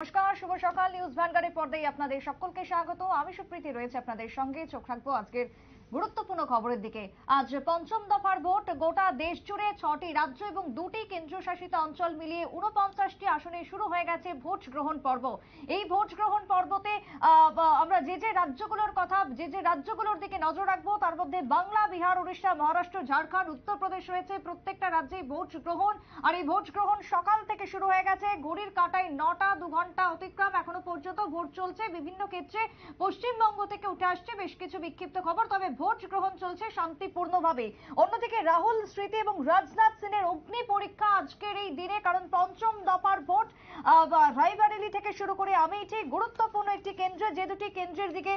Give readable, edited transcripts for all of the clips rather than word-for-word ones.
নমস্কার, শুভ সকাল। নিউজ ভ্যানগার্ডের পর্দায় আপনাদের সকলকে স্বাগত। আমি সুপ্রীতি রয়েছে আপনাদের সঙ্গে। চোখ রাখবো আজকের গুরুত্বপূর্ণ খবরের দিকে। আজ পঞ্চম দফার ভোট। গোটা দেশ জুড়ে 6টি রাজ্য এবং 2টি কেন্দ্রশাসিত অঞ্চল মিলিয়ে 49টি আসনে শুরু হয়ে গেছে ভোট গ্রহণ পর্ব। এই ভোট গ্রহণ পর্বতে আমরা যে রাজ্যগুলোর দিকে নজর রাখবো তার মধ্যে বাংলা, বিহার, উড়িষ্যা, মহারাষ্ট্র, ঝাড়খণ্ড, উত্তরপ্রদেশ রয়েছে। প্রত্যেকটা রাজ্যে ভোট গ্রহণ, আর এই ভোট গ্রহণ সকাল থেকে শুরু হয়ে গেছে। ঘড়ির কাঁটায় 9টা 2 ঘন্টা অতিক্রম, এখনো পর্যন্ত ভোট চলছে। বিভিন্ন ক্ষেত্রে পশ্চিমবঙ্গ থেকে উঠে আসছে বেশ কিছু বিক্ষিপ্ত খবর, তবে ভোট গ্রহণ চলছে শান্তিপূর্ণভাবে। অন্যদিকে রাহুল, স্মৃতি এবং রাজনাথ সিংয়ের অগ্নি পরীক্ষা আজকের এই দিনে, কারণ পঞ্চম দফার ভোট। রায়বেরেলি থেকে শুরু করে আমেঠি গুরুত্বপূর্ণ একটি কেন্দ্র, যে দুটি কেন্দ্রের দিকে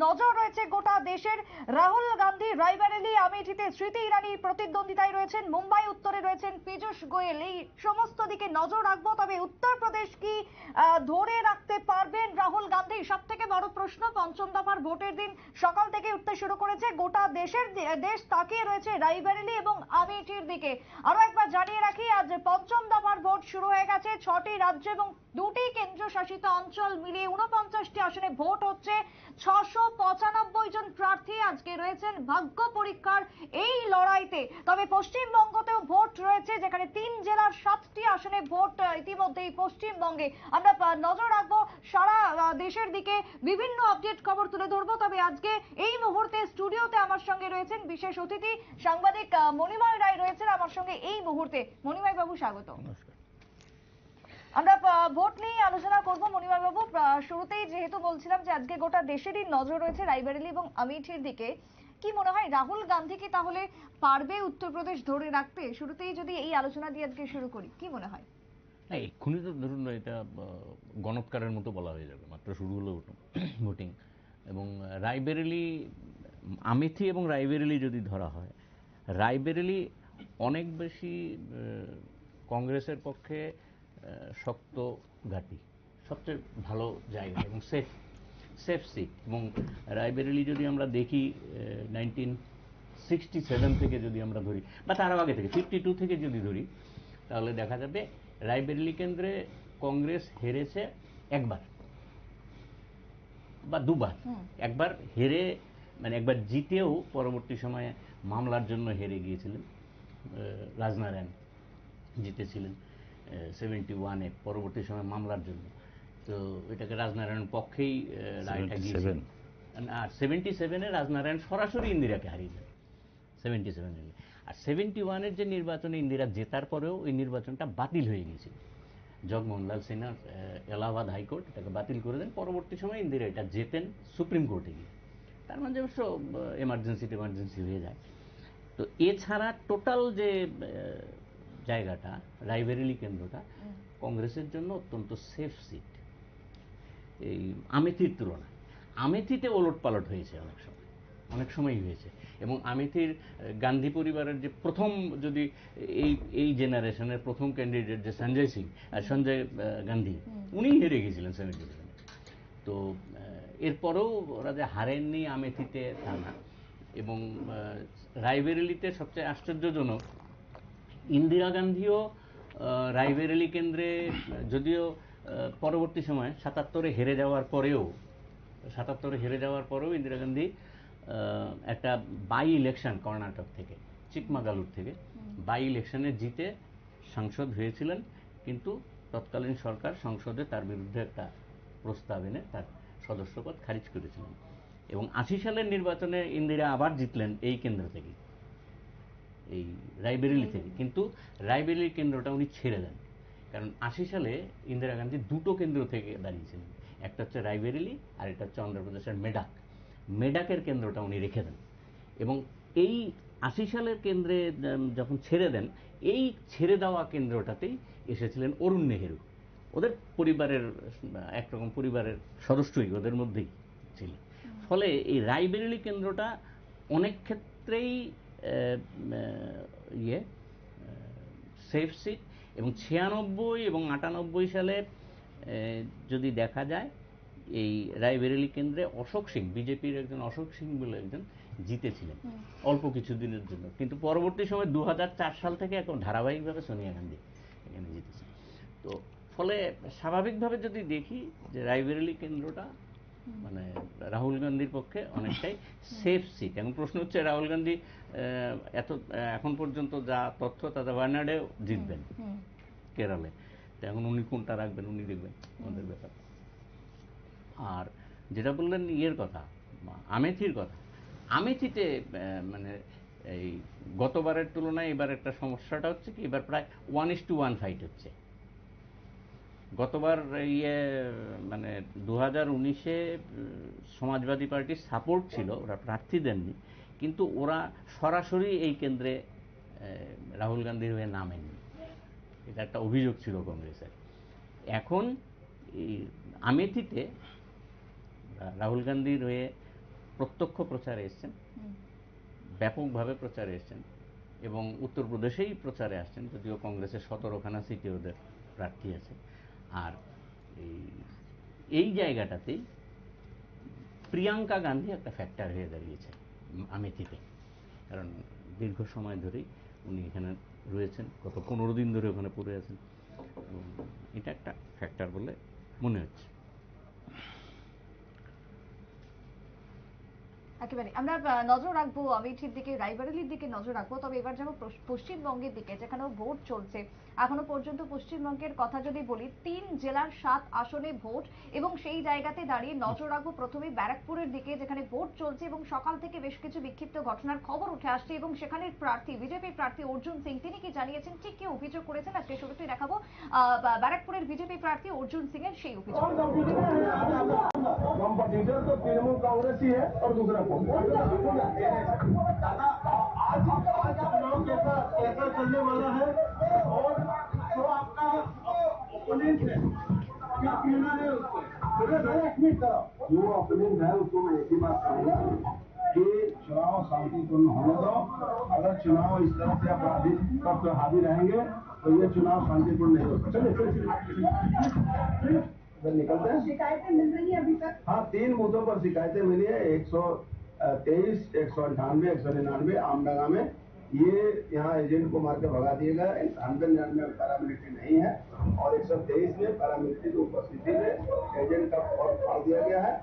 নজর রয়েছে গোটা দেশের। রাহুল গান্ধী রায়বেরেলি, আমেঠিতে স্মৃতি ইরানি প্রতিদ্বন্দ্বিতায় রয়েছেন, মুম্বাই উত্তরে রয়েছেন পীযূষ গোয়েল। এই সমস্ত দিকে নজর রাখবো। তবে উত্তরপ্রদেশ কি ধরে রাখতে পারবেন রাহুল গান্ধী? সব থেকে বড় প্রশ্ন। পঞ্চম দফার ভোটের দিন সকাল থেকে উঠতে শুরু করেছে গোটা দেশ তাকিয়ে রয়েছে রায়বেরেলি এবং আমেঠির দিকে। আরো একবার জানিয়ে রাখি, আজ পঞ্চম দফার ভোট শুরু হয়ে গেছে। 6টি রাজ্য এবং 2টি কেন্দ্রশাসিত অঞ্চল মিলিয়ে 49টি আসনে ভোট হচ্ছে। 695 জন প্রার্থী আজকে রয়েছেন ভাগ্য পরীক্ষার এই লড়াইতে। তবে পশ্চিমবঙ্গতেও ভোট রয়েছে, যেখানে 3 জেলার 7টি আসনে ভোট ইতিমধ্যেই পশ্চিমবঙ্গে। আমরা নজর রাখবো সারা দেশের দিকে, বিভিন্ন আপডেট খবর তুলে ধরবো। তবে আজকে এই মুহূর্তে স্টুডিওতে আমার সঙ্গে রয়েছেন বিশেষ অতিথি সাংবাদিক মণিময় রায় রয়েছেন আমার সঙ্গে এই মুহূর্তে। মণিময় বাবু, স্বাগত। আমরা ভোট নিয়ে আলোচনা করব। মণিময় বাবু, শুরুতেই যেহেতু বলছিলাম যে আজকে গোটা দেশেরই নজর রয়েছে রায়বেরেলি এবং আমেঠির দিকে, কি মনে হয় রাহুল গান্ধী কি তাহলে পারবে উত্তরপ্রদেশ ধরে রাখতে? শুরুতেই যদি এই আলোচনা দিয়ে আজকে শুরু করি, কি মনে হয়? না, এক্ষুনি তো ধরুন এটা গণৎকারের মতো বলা হয়ে যাবে, মাত্র শুরু হলো ভোটিং। এবং রায়বেরেলি, আমেথি এবং রায়বেরেলি যদি ধরা হয়, রায়বেরেলি অনেক বেশি কংগ্রেসের পক্ষে শক্ত ঘাঁটি, সবচেয়ে ভালো জায়গা এবং সেফ সিট। এবং রায়বেরেলি যদি আমরা দেখি 1967 থেকে যদি আমরা ধরি, বা তার আগে থেকে 52 থেকে যদি ধরি, তাহলে দেখা যাবে রায়বেরেলি কেন্দ্রে কংগ্রেস হেরেছে একবার বা দুবার। একবার হেরে, মানে একবার জিতেও পরবর্তী সময়ে মামলার জন্য হেরে গিয়েছিলেন। রাজনারায়ণ জিতেছিলেন 71-এ, পরবর্তী সময় মামলার জন্য। তো এটাকে রাজনারায়ণের পক্ষেই রায়টা গিয়েছিলেন। আর 77-এ রাজনারায়ণ সরাসরি ইন্দিরাকে হারিয়েছেন 77-এ। আর 71-এর যে নির্বাচনে ইন্দিরা জেতার পরেও ওই নির্বাচনটা বাতিল হয়ে গিয়েছিল। জগমোহনলাল সিনহার এলাহাবাদ হাইকোর্ট এটাকে বাতিল করে দেন। পরবর্তী সময় ইন্দিরা এটা জেতেন সুপ্রিম কোর্টে গিয়ে। তার মানে অবশ্য এমার্জেন্সি হয়ে যায়। তো এছাড়া টোটাল যে জায়গাটা, রায়বেরেলি কেন্দ্রটা কংগ্রেসের জন্য অত্যন্ত সেফ সিট এই আমেথির তুলনায়। আমেথিতে ওলটপালট হয়েছে অনেক সময়ই হয়েছে। এবং আমেথির গান্ধী পরিবারের যে প্রথম, যদি এই জেনারেশনের প্রথম ক্যান্ডিডেট যে সঞ্জয় গান্ধী, উনিই হেরে গিয়েছিলেন 77-এ। তো এরপরেও ওরা যে হারেননি আমেথিতে তা না। এবং রায়বেরেলিতে সবচেয়ে আশ্চর্যজনক, ইন্দিরা গান্ধীও রায়বেরেলি কেন্দ্রে, যদিও পরবর্তী সময় 77-এ হেরে যাওয়ার পরেও ইন্দিরা গান্ধী একটা বাই ইলেকশন কর্ণাটক থেকে, চিকমাগালুর থেকে বাই ইলেকশনে জিতে সাংসদ হয়েছিলেন। কিন্তু তৎকালীন সরকার সংসদে তার বিরুদ্ধে একটা প্রস্তাব এনে তার সদস্যপদ খারিজ করেছিলেন। এবং 80 সালের নির্বাচনে ইন্দিরা আবার জিতলেন এই কেন্দ্র থেকে, এই রায়বেরেলি থেকে। কিন্তু রায়বেরেলি কেন্দ্রটা উনি ছেড়ে দেন, কারণ 80 সালে ইন্দিরা গান্ধী দুটো কেন্দ্র থেকে দাঁড়িয়েছিলেন। একটা হচ্ছে রায়বেরেলি, আর একটা হচ্ছে অন্ধ্রপ্রদেশের মেডাকের কেন্দ্রটা উনি রেখে দেন। এবং এই 80 সালের কেন্দ্রে যখন ছেড়ে দেন, এই ছেড়ে দেওয়া কেন্দ্রটাতেই এসেছিলেন অরুণ নেহেরু। ওদের পরিবারের একরকম পরিবারের সদস্যই ওদের মধ্যেই ছিলেন। ফলে এই রায়বেরেলি কেন্দ্রটা অনেক ক্ষেত্রেই সেফ সিট। এবং 96 এবং 98 সালে যদি দেখা যায়, এই রায়বেরেলি কেন্দ্রে অশোক সিং, বিজেপির একজন অশোক সিং বলে একজন জিতেছিলেন অল্প কিছুদিনের জন্য। কিন্তু পরবর্তী সময় 2004 সাল থেকে এখন ধারাবাহিকভাবে সোনিয়া গান্ধী এখানে জিতেছেন। তো ফলে স্বাভাবিকভাবে যদি দেখি যে রায়বেরেলি কেন্দ্রটা মানে রাহুল গান্ধীর পক্ষে অনেকটাই সেফ সিট। এখন প্রশ্ন হচ্ছে রাহুল গান্ধী এখন পর্যন্ত যা তথ্য তাতে ওয়ায়নাডেও জিতবেন কেরলে, তো এখন উনি কোনটা রাখবেন উনি দেখবেন, আমাদের ব্যাপার। আর যেটা বললেন ইয়ের কথা, আমেথির কথা, আমেথিতে মানে এই গতবারের তুলনায় এবার একটা সমস্যাটা হচ্ছে কি, এবার প্রায় 1:1 ফাইট হচ্ছে। গতবার মানে 2019-এ সমাজবাদী পার্টির সাপোর্ট ছিল, ওরা প্রার্থী দেননি, কিন্তু ওরা সরাসরি এই কেন্দ্রে রাহুল গান্ধীর হয়ে নামেননি, এটা একটা অভিযোগ ছিল কংগ্রেসের। এখন এই আমেথিতে রাহুল গান্ধীর হয়ে প্রত্যক্ষ প্রচারে এসছেন, ব্যাপকভাবে প্রচারে এসছেন, এবং উত্তরপ্রদেশেই প্রচারে আসছেন, যদিও কংগ্রেসের 17খানা সিটে ওদের প্রার্থী আছে। আর এই জায়গাটাতেই প্রিয়াঙ্কা গান্ধী একটা ফ্যাক্টর হয়ে দাঁড়িয়েছে আমেথিতে, কারণ দীর্ঘ সময় ধরেই উনি এখানে রয়েছেন, গত 15 দিন ধরে ওখানে পড়ে আছেন, এটা একটা ফ্যাক্টর বলে মনে হচ্ছে। একেবারে আমরা নজর রাখবো আমেঠির দিকে, রায়বেরেলির দিকে নজর রাখবো। তবে এবার যাবো পশ্চিমবঙ্গের দিকে, যেখানেও ভোট চলছে। এখনো পর্যন্ত পশ্চিমবঙ্গের কথা যদি বলি, 3 জেলার 7 আসনে ভোট, এবং সেই জায়গাতে দাঁড়িয়ে নজর রাখবো প্রথমে ব্যারাকপুরের দিকে, যেখানে ভোট চলছে এবং সকাল থেকে বেশ কিছু বিক্ষিপ্ত ঘটনার খবর উঠে আসছে। এবং সেখানের প্রার্থী, বিজেপি প্রার্থী অর্জুন সিং, তিনি কি জানিয়েছেন, ঠিক কি অভিযোগ করেছেন, আজকে শুরুতে দেখাবো ব্যারাকপুরের বিজেপি প্রার্থী অর্জুন সিং এর সেই অভিযোগ। कंपटीटर तो तृणमूल कांग्रेस ही है और दूसरा आज चुनाव कैसा कैसा चलने वाला है, और जो आपका ओपोनेंट है क्या कहना है उसको, जो ओपोनेंट है उसको मैं एक ही बात कहूँगा कि चुनाव शांतिपूर्ण होने दो। अगर चुनाव इस तरह से अपराधी तब हावी रहेंगे तो ये चुनाव शांतिपूर्ण नहीं हो सकता। निकलते हैं, शिकायतें मिल रही है अभी तक। हाँ, 3 बूथों पर शिकायतें मिली है, 123, 198, 199 आमडंगा में। ये यहाँ एजेंट को मार के भगा दिए गए। 98 में पैरामिलिट्री नहीं है, और 123 में पैरामिलिट्री की उपस्थिति में एजेंट का फॉर्म फाड़ दिया गया है,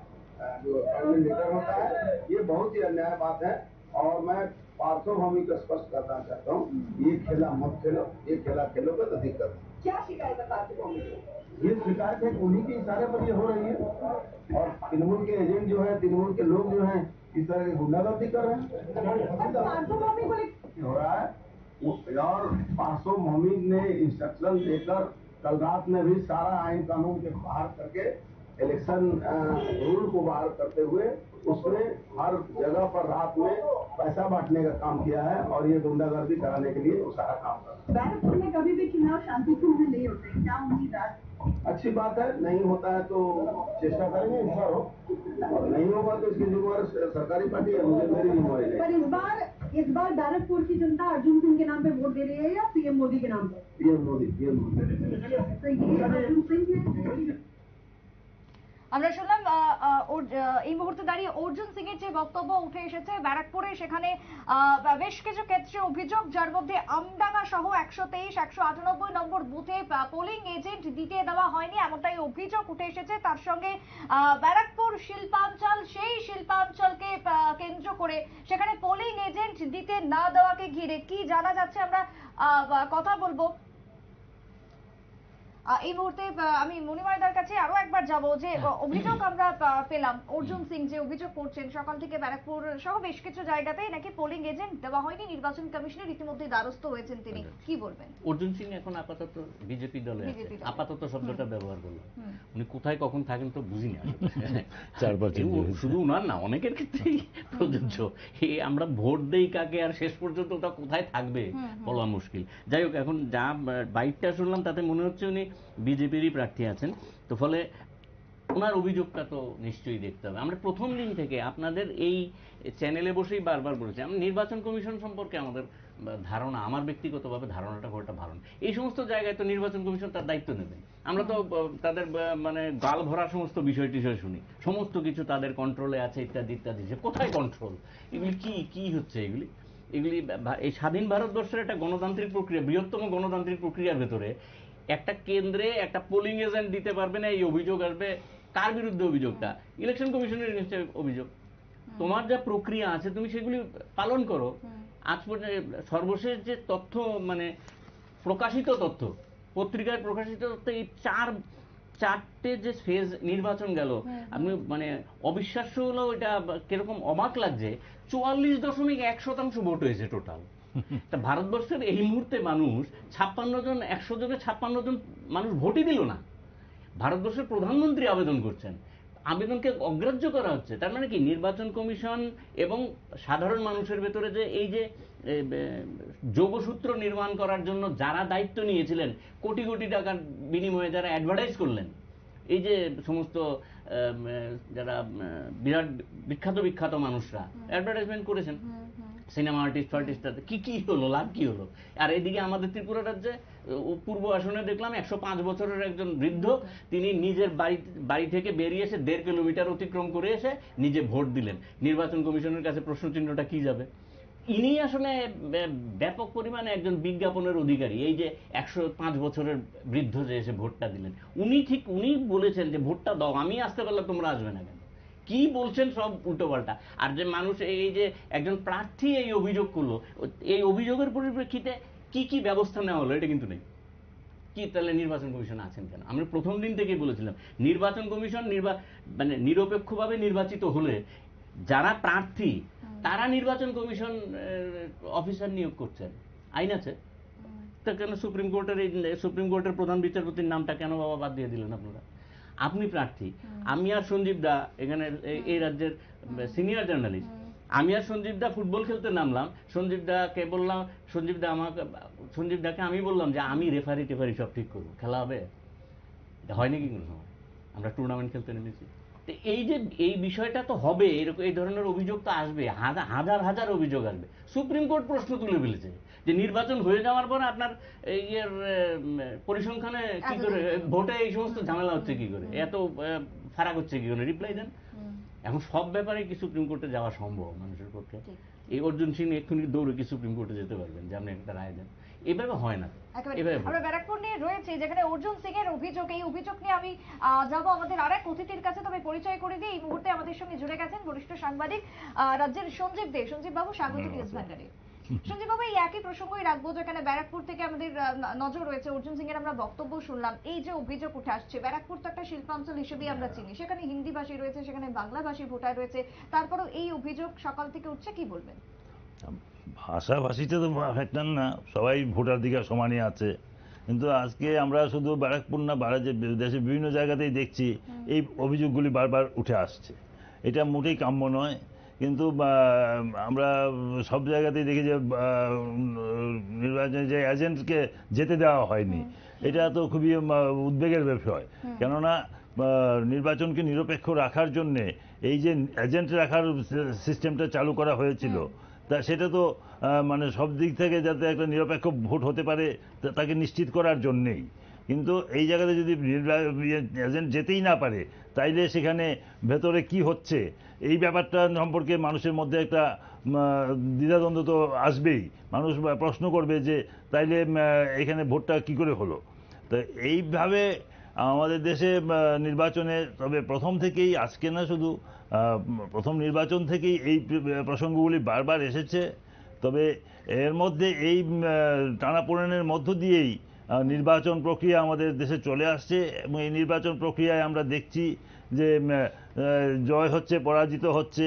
जो लीडर होता है। ये बहुत ही अन्याय बात है, और मैं पार्थोभूमि को स्पष्ट करना चाहता हूँ, ये खेला मत खेलो, ये खेला खेलोगे तो दिक्कत है। क्या शिकायत है पार्थोभूमि की? ये शिकायत है उन्हीं के इशारे पर ये हो रही है, और तृणमूल के एजेंट जो है, तृणमूल के लोग जो हैं, इस तरह की गुंडागर्दी कर रहे हैं। हो रहा है, और पार्सो मोहम्मद ने इंस्ट्रक्शन देकर कल रात में भी सारा आइन कानून के बाहर करके इलेक्शन रूल को बाहर करते हुए उसने हर जगह पर रात में पैसा बांटने का काम किया है, और ये गुंडागर्दी कराने के लिए वो सारा काम कर रहा है। बैरकपुर में कभी भी चुनाव शांतिपूर्ण नहीं होते, क्या उम्मीद है? अच्छी बात है, नहीं होता है तो चेष्टा करेंगे, इस बार हो, और नहीं होगा तो इसकी जिम्मेवार सरकारी पार्टी है, मुझे मेरी जिम्मेवारी है। पर इस बार बैरकपुर की जनता अर्जुन सिंह के नाम पे वोट दे रही है या पीएम मोदी के नाम पे? पीएम मोदी। तो ये अर्जुन सिंह है। আমরা শুনলাম এই মুহূর্তে দাঁড়িয়ে অর্জুন সিং এর যে বক্তব্য উঠে এসেছে ব্যারাকপুরে, সেখানে বেশ কিছু ক্ষেত্রে অভিযোগ, যার মধ্যে আমডাঙ্গা সহ 123, 198 নম্বর বুথে পোলিং এজেন্ট দিতে দেওয়া হয়নি, এমনটাই অভিযোগ উঠে এসেছে। তার সঙ্গে ব্যারাকপুর শিল্পাঞ্চল, সেই শিল্পাঞ্চলকে কেন্দ্র করে সেখানে পোলিং এজেন্ট দিতে না দেওয়াকে ঘিরে কি জানা যাচ্ছে, আমরা কথা বলবো। এই মুহূর্তে আমি মণিময়দার কাছে আরো একবার যাব, যে অভিযোগ আমরা পেলাম অর্জুন সিং যে অভিযোগ করছেন, সকাল থেকে ব্যারাকপুর সহ বেশ কিছু জায়গাতেই নাকি পোলিং এজেন্ট দেওয়া হয়নি, নির্বাচন কমিশনের ইতিমধ্যে দ্বারস্থ হয়েছেন তিনি, কি বলবেন? অর্জুন সিং এখন আপাতত বিজেপি দলে আছে, আপাতত শব্দটা ব্যবহার করলাম, উনি কোথায় কখন থাকেন তো বুঝি না আসলে। 4 শুধু উনার না, অনেকের ক্ষেত্রেই প্রযোজ্য। আমরা ভোট দেই কাকে, আর শেষ পর্যন্ত ওটা কোথায় থাকবে বলা মুশকিল। যাই হোক, এখন যা বাইকটা শুনলাম তাতে মনে হচ্ছে উনি বিজেপিরই প্রার্থী আছেন, তো ফলে ওনার অভিযোগটা তো নিশ্চয়ই দেখতে হবে। আমরা প্রথম দিন থেকে আপনাদের এই চ্যানেলে বসেই বারবার বলেছি, আমরা নির্বাচন কমিশন সম্পর্কে আমাদের ধারণা, আমার ব্যক্তিগতভাবে ধারণাটা খুব একটা ভালো না। এই সমস্ত জায়গায় তো নির্বাচন কমিশন তার দায়িত্ব নেবেন। আমরা তো তাদের মানে গাল ভরা সমস্ত বিষয় টিষয় শুনি, সমস্ত কিছু তাদের কন্ট্রোলে আছে ইত্যাদি ইত্যাদি। কোথায় কন্ট্রোল? এগুলি কি হচ্ছে? এগুলি এই স্বাধীন ভারতবর্ষের একটা গণতান্ত্রিক প্রক্রিয়া, বৃহত্তম গণতান্ত্রিক প্রক্রিয়ার ভেতরে একটা কেন্দ্রে একটা পোলিং এজেন্ট দিতে পারবে না, এই অভিযোগ আসবে। কার বিরুদ্ধে অভিযোগটা? ইলেকশন কমিশনের এগেইনস্টে অভিযোগ। তোমার যা প্রক্রিয়া আছে তুমি সেগুলি পালন করো। আজ পর্যন্ত সর্বশেষ যে তথ্য, মানে প্রকাশিত তথ্য, পত্রিকায় প্রকাশিত তথ্য, এই চারটে যে ফেজ নির্বাচন গেল, আপনি মানে অবিশ্বাস্য হলো। এটা কিরকম অবাক লাগছে, 44.1% ভোট হয়েছে টোটাল। তা ভারতবর্ষের এই মুহূর্তে মানুষ 56 জন, 100 জনে 56 জন মানুষ ভোটই দিল না। ভারতবর্ষের প্রধানমন্ত্রী আবেদন করছেন, আবেদনকে অগ্রাহ্য করা হচ্ছে। তার মানে কি, নির্বাচন কমিশন এবং সাধারণ মানুষের ভেতরে যে এই যে যোগসূত্র নির্মাণ করার জন্য যারা দায়িত্ব নিয়েছিলেন, কোটি কোটি টাকার বিনিময়ে যারা অ্যাডভার্টাইজ করলেন, এই যে সমস্ত যারা বিরাট বিখ্যাত মানুষরা অ্যাডভার্টাইজমেন্ট করেছেন, সিনেমা আর্টিস্ট কি হলো, লাভ কি হলো? আর এদিকে আমাদের ত্রিপুরা রাজ্যে পূর্ব আসনে দেখলাম 105 বছরের একজন বৃদ্ধ, তিনি নিজের বাড়ি থেকে বেরিয়ে এসে 1.5 কিলোমিটার অতিক্রম করে এসে নিজে ভোট দিলেন। নির্বাচন কমিশনের কাছে প্রশ্নচিহ্নটা কি যাবে? ইনি আসলে ব্যাপক পরিমাণে একজন বিজ্ঞাপনের অধিকারী। এই যে 105 বছরের বৃদ্ধ যে এসে ভোটটা দিলেন, উনি বলেছেন যে ভোটটা দাও, আমি আসতে পারলে তোমরা আসবে না কেন? কি বলছেন সব উল্টোপাল্টা। আর যে মানুষ, এই যে একজন প্রার্থী এই অভিযোগ করলো, এই অভিযোগের পরিপ্রেক্ষিতে কি ব্যবস্থা নেওয়া হলো এটা কিন্তু নেই। কি তাহলে নির্বাচন কমিশন আছেন কেন? আমরা প্রথম দিন থেকেই বলেছিলাম, নির্বাচন কমিশন মানে নিরপেক্ষভাবে নির্বাচিত হলে যারা প্রার্থী তারা নির্বাচন কমিশন অফিসার নিয়োগ করছেন, আইন আছে। তা কেন সুপ্রিম কোর্টের প্রধান বিচারপতির নামটা কেন বাবা বাদ দিয়ে দিলেন আপনারা? আপনি প্রার্থী, আমি আর সঞ্জীব দা এখানে এই রাজ্যের সিনিয়র জার্নালিস্ট, আমি আর সঞ্জীব দা ফুটবল খেলতে নামলাম। সঞ্জীব দাকে আমি বললাম যে আমি রেফারি সব ঠিক করবো, খেলা হবে। হয় নাকি কোনো সময়? আমরা টুর্নামেন্ট খেলতে নেমেছি। তো এই বিষয়টা তো হবে, এরকম এই ধরনের অভিযোগ তো আসবে, হাজার অভিযোগ আসবে। সুপ্রিম কোর্ট প্রশ্ন তুলে ফেলেছে যে নির্বাচন হয়ে যাওয়ার পর আপনার পরিসংখ্যানে কি করে, ভোটে এই সমস্ত ঝামেলা হচ্ছে কি করে, এত ফারাক হচ্ছে কি করে, রিপ্লাই দেন। এখন সব ব্যাপারে কি সুপ্রিম কোর্টে যাওয়া সম্ভব মানুষের পক্ষে? এই অর্জুন সিং এক্ষুনি দৌড়ে কি সুপ্রিম কোর্টে যেতে পারবেন যে আপনি একটা রায় দেন? এভাবে হয় না। আমরা ব্যারাকপুর নিয়ে রয়েছে, যেখানে অর্জুন সিং এর অভিযোগ, এই অভিযোগ নিয়ে আমি যাবো আমাদের আরেক অতিথির কাছে। তবে পরিচয় করে দিয়ে এই মুহূর্তে আমাদের সঙ্গে জুড়ে গেছেন বরিষ্ঠ সাংবাদিক রাজ্যের সঞ্জীব দে। সঞ্জীব বাবু, স্বাগত নিউজ ভ্যানগার্ডে। সঞ্জীব বাবু, এই একই প্রসঙ্গই রাখবো, যেখানে ব্যারাকপুর থেকে আমাদের নজর রয়েছে। অর্জুন সিং এর আমরা বক্তব্য শুনলাম, এই যে অভিযোগ উঠে আসছে, ব্যারাকপুর তো একটা শিল্পাঞ্চল হিসেবেই আমরা চিনি, সেখানে হিন্দি ভাষী রয়েছে, সেখানে বাংলা ভাষী ভোটার রয়েছে, তারপরেও এই অভিযোগ সকাল থেকে উঠছে, কি বলবেন? ভাষাভাষীতে তো ফ্যাক্টর না, সবাই ভোটার দিকে সমানই আছে। কিন্তু আজকে আমরা শুধু ব্যারাকপুর না, দেশের বিভিন্ন জায়গাতেই দেখছি এই অভিযোগগুলি বারবার উঠে আসছে। এটা মোটেই কাম্য নয়। কিন্তু আমরা সব জায়গাতেই দেখি যে নির্বাচনে যে এজেন্টকে যেতে দেওয়া হয়নি, এটা তো খুবই উদ্বেগের বিষয়। কেননা নির্বাচনকে নিরপেক্ষ রাখার জন্যে এই যে এজেন্ট রাখার সিস্টেমটা চালু করা হয়েছিল, তা সেটা তো মানে সব দিক থেকে যাতে একটা নিরপেক্ষ ভোট হতে পারে তাকে নিশ্চিত করার জন্যেই। কিন্তু এই জায়গাতে যদি এজেন্ট যেতেই না পারে, তাইলে সেখানে ভেতরে কি হচ্ছে এই ব্যাপারটা সম্পর্কে মানুষের মধ্যে একটা দ্বিধাদ্বন্দ্ব তো আসবেই। মানুষ প্রশ্ন করবে যে তাইলে এখানে ভোটটা কি করে হলো। তো এইভাবে আমাদের দেশে নির্বাচনে, তবে প্রথম থেকেই, আজকে না শুধু, প্রথম নির্বাচন থেকেই এই প্রসঙ্গগুলি বারবার এসেছে। তবে এর মধ্যে এই টানাপোড়েনের মধ্য দিয়েই নির্বাচন প্রক্রিয়া আমাদের দেশে চলে আসছে, এবং এই নির্বাচন প্রক্রিয়ায় আমরা দেখছি যে জয় হচ্ছে, পরাজিত হচ্ছে।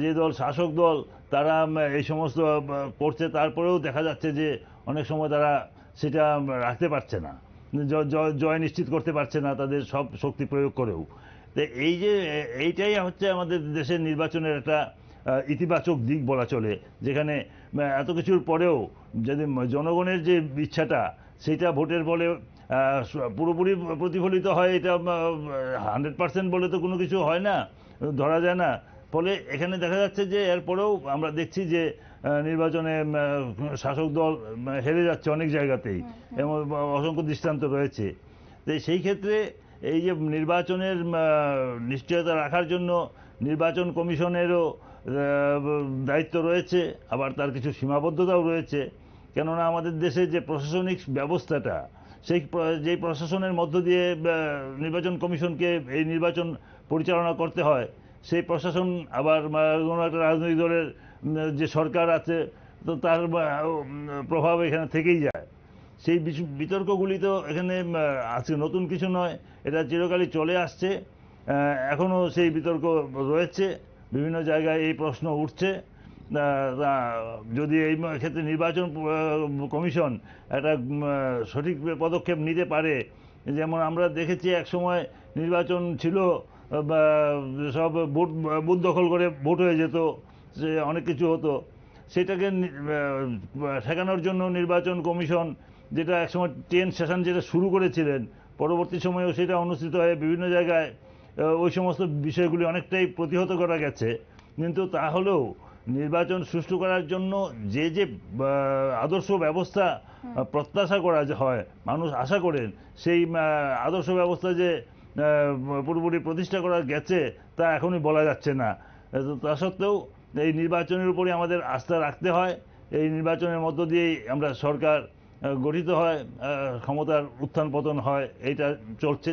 যে দল শাসক দল তারা এই সমস্ত করছে, তারপরেও দেখা যাচ্ছে যে অনেক সময় তারা সেটা রাখতে পারছে না, জয় নিশ্চিত করতে পারছে না তাদের সব শক্তি প্রয়োগ করেও। তো এইটাই হচ্ছে আমাদের দেশের নির্বাচনের একটা ইতিবাচক দিক বলা চলে, যেখানে এত কিছুর পরেও যদি জনগণের যে ইচ্ছাটা সেটা ভোটের ফলে পুরোপুরি প্রতিফলিত হয়, এটা 100% বলে তো কোনো কিছু হয় না, ধরা যায় না। ফলে এখানে দেখা যাচ্ছে যে এরপরেও আমরা দেখছি যে নির্বাচনে শাসক দল হেরে যাচ্ছে অনেক জায়গাতেই, এবং অসংখ্য দৃষ্টান্ত রয়েছে। তো সেই ক্ষেত্রে এই যে নির্বাচনের নিশ্চয়তা রাখার জন্য নির্বাচন কমিশনেরও দায়িত্ব রয়েছে, আবার তার কিছু সীমাবদ্ধতাও রয়েছে। কেননা আমাদের দেশে যে প্রশাসনিক ব্যবস্থাটা, যেই প্রশাসনের মধ্য দিয়ে নির্বাচন কমিশনকে এই নির্বাচন পরিচালনা করতে হয়, সেই প্রশাসন আবার কোনো একটা রাজনৈতিক দলের যে সরকার আছে, তো তার প্রভাব এখানে থেকেই যায়। সেই বিতর্কগুলি তো এখানে আজকে নতুন কিছু নয়, এটা চিরকালই চলে আসছে। এখনও সেই বিতর্ক রয়েছে, বিভিন্ন জায়গায় এই প্রশ্ন উঠছে। যদি এই ক্ষেত্রে নির্বাচন কমিশন একটা সঠিক পদক্ষেপ নিতে পারে, যেমন আমরা দেখেছি এক সময় নির্বাচন ছিল, সব বুথ দখল করে ভোট হয়ে যেত, যে অনেক কিছু হতো, সেটাকে ঠেকানোর জন্য নির্বাচন কমিশন যেটা একসময় 10 সেশন যেটা শুরু করেছিলেন, পরবর্তী সময়েও সেটা অনুষ্ঠিত হয়ে বিভিন্ন জায়গায় ওই সমস্ত বিষয়গুলি অনেকটাই প্রতিহত করা গেছে। কিন্তু তাহলেও নির্বাচন সুষ্ঠু করার জন্য যে যে আদর্শ ব্যবস্থা প্রত্যাশা করা হয়, মানুষ আশা করেন, সেই আদর্শ ব্যবস্থা যে পুরোপুরি প্রতিষ্ঠা করা গেছে তা এখনই বলা যাচ্ছে না। তা সত্ত্বেও এই নির্বাচনের উপরে আমাদের আস্থা রাখতে হয়। এই নির্বাচনের মধ্য দিয়েই আমরা সরকার গঠিত হয়, ক্ষমতার উত্থান পতন হয়, এইটা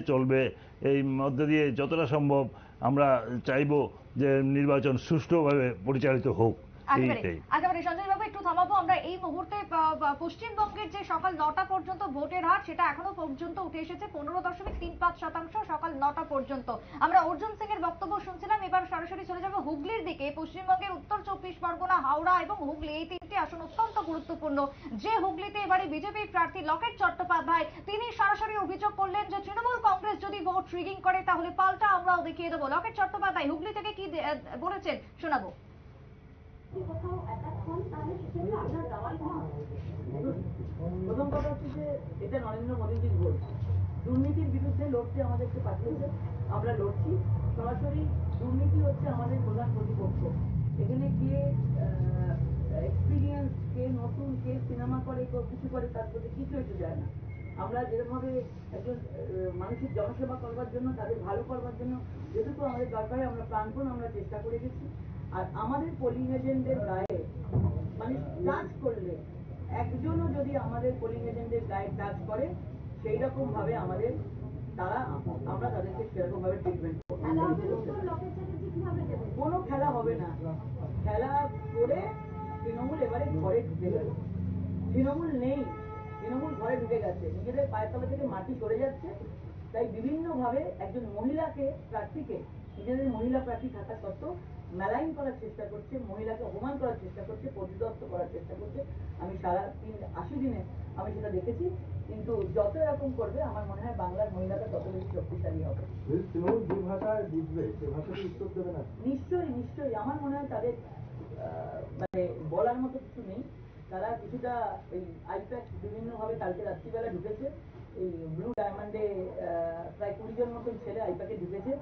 চলবে। এই মধ্য দিয়ে যতটা সম্ভব আমরা চাইব যে নির্বাচন সুষ্ঠুভাবে পরিচালিত হোক। একেবারে সঞ্জয় বাবু, একটু থামাবো আমরা এই মুহূর্তে। পশ্চিমবঙ্গের যে সকাল 9টা পর্যন্ত ভোটের হার, সেটা এখনো পর্যন্ত উঠে এসেছে 15.35% সকাল 9টা পর্যন্ত। আমরা অর্জুন সিং এর বক্তব্য শুনছিলাম। এবার সরাসরি চলে যাব হুগলির দিকে। পশ্চিমবঙ্গের উত্তর 24 পরগনা, হাওড়া এবং হুগলি, এই তিনটি আসন অত্যন্ত গুরুত্বপূর্ণ। যে হুগলিতে এবারে বিজেপি প্রার্থী লকেট চট্টোপাধ্যায়, তিনি সরাসরি অভিযোগ করলেন যে তৃণমূল কংগ্রেস যদি ভোট রিগিং করে তাহলে পাল্টা আমরাও দেখিয়ে দেবো। লকেট চট্টোপাধ্যায় হুগলি থেকে কি বলেছেন শোনাবো। প্রথম কথা হচ্ছে যে এটা নরেন্দ্র মোদীজির ভোট। দুর্নীতির বিরুদ্ধে লড়তে আমাদেরকে পাঠিয়েছে, আমরা লড়ছি। সরাসরি দুর্নীতি হচ্ছে আমাদের প্রধান প্রতিপক্ষ। এখানে কে এক্সপিরিয়েন্স, কে নতুন, কে সিনেমা করে, কিছু করে, তার প্রতি কিছু একটু যায় না। আমরা যেরকমভাবে একজন মানুষের জনসেবা করবার জন্য, তাদের ভালো করবার জন্য যেটুকু আমাদের দরকার হয় আমরা প্রাণপণ আমরা চেষ্টা করে গেছি। আর আমাদের পোলিং এজেন্টের গায়ে মানে টাচ করলে, একজনও যদি আমাদের পোলিং এজেন্টের গায়ে টাচ করে, সেই রকম ভাবে আমাদের আমরা তাদেরকে সেরকম ভাবে ট্রিটমেন্ট করবো। কোনো খেলা হবে না। খেলা করে তৃণমূল এবারে ঘরে ঢুকে গেল। তৃণমূল নেই, তৃণমূল ঘরে ঢুকে গেছে, নিজেদের পায়ের তলা থেকে মাটি সরে যাচ্ছে। তাই বিভিন্ন ভাবে একজন মহিলাকে প্রার্থীকে, নিজেদের মহিলা প্রার্থী থাকা সত্ত্বেও মেলাইন করার চেষ্টা করছে, মহিলাকে অপমান করার চেষ্টা করছে, পরিদস্ত করার চেষ্টা করছে। আমি সারা 80 দিনে আমি সেটা দেখেছি। কিন্তু যত এরকম করবে, আমার মনে হয় বাংলার মহিলাটা তত বেশি শক্তিশালী হবে। নিশ্চয়ই নিশ্চয়ই, আমার মনে হয় তাদের মানে বলার মতো কিছু নেই। তারা কিছুটা ওই আইপ্যাক বিভিন্ন ভাবে কালকে রাত্রিবেলা ঢুকেছে। এই ব্লু ডায়মন্ডে প্রায় 20 জন মতন ছেলে আইপ্যাকে ঢুকেছে,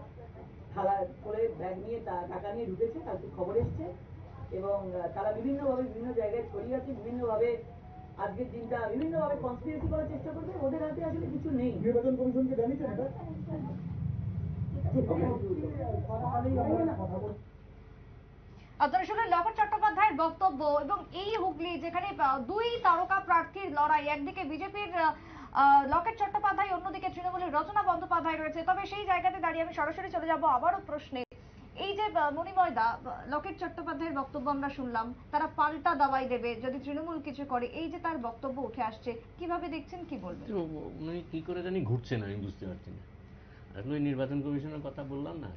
থালা করে ব্যাগ নিয়ে টাকা নিয়ে ঢুকেছে, কালকে খবর এসছে। এবং তারা বিভিন্নভাবে বিভিন্ন জায়গায় ছড়িয়ে আছে, বিভিন্নভাবে আজকের দিনটা বিভিন্নভাবে কনস্পিরেসি করার চেষ্টা করবে। ওদের হাতে আসলে কিছু নেই। নির্বাচন কমিশনকে জানিয়েছেন এটা? আপনারা শুনলেন লকেট চট্টোপাধ্যায়ের বক্তব্য। এবং এই হুগলি, যেখানে দুই তারকা প্রার্থীর লড়াই, একদিকে বিজেপির লকেট চট্টোপাধ্যায়, অন্যদিকে তৃণমূলের রচনা বন্দ্যোপাধ্যায় রয়েছে। তবে সেই জায়গাতে দাঁড়িয়ে আমি সরাসরি চলে যাব আবারও প্রশ্নে। এই যে মণিময়দা, লকেট চট্টোপাধ্যায়ের বক্তব্য আমরা শুনলাম, তারা পাল্টা দাওয়াই দেবে যদি তৃণমূল কিছু করে, এই যে তার বক্তব্য উঠে আসছে, কিভাবে দেখছেন, কি বলবেন? মানে কি করে জানি ঘুরছে না, আমি বুঝতে পারছি না। আসলে নির্বাচন কমিশনের কথা বললাম না,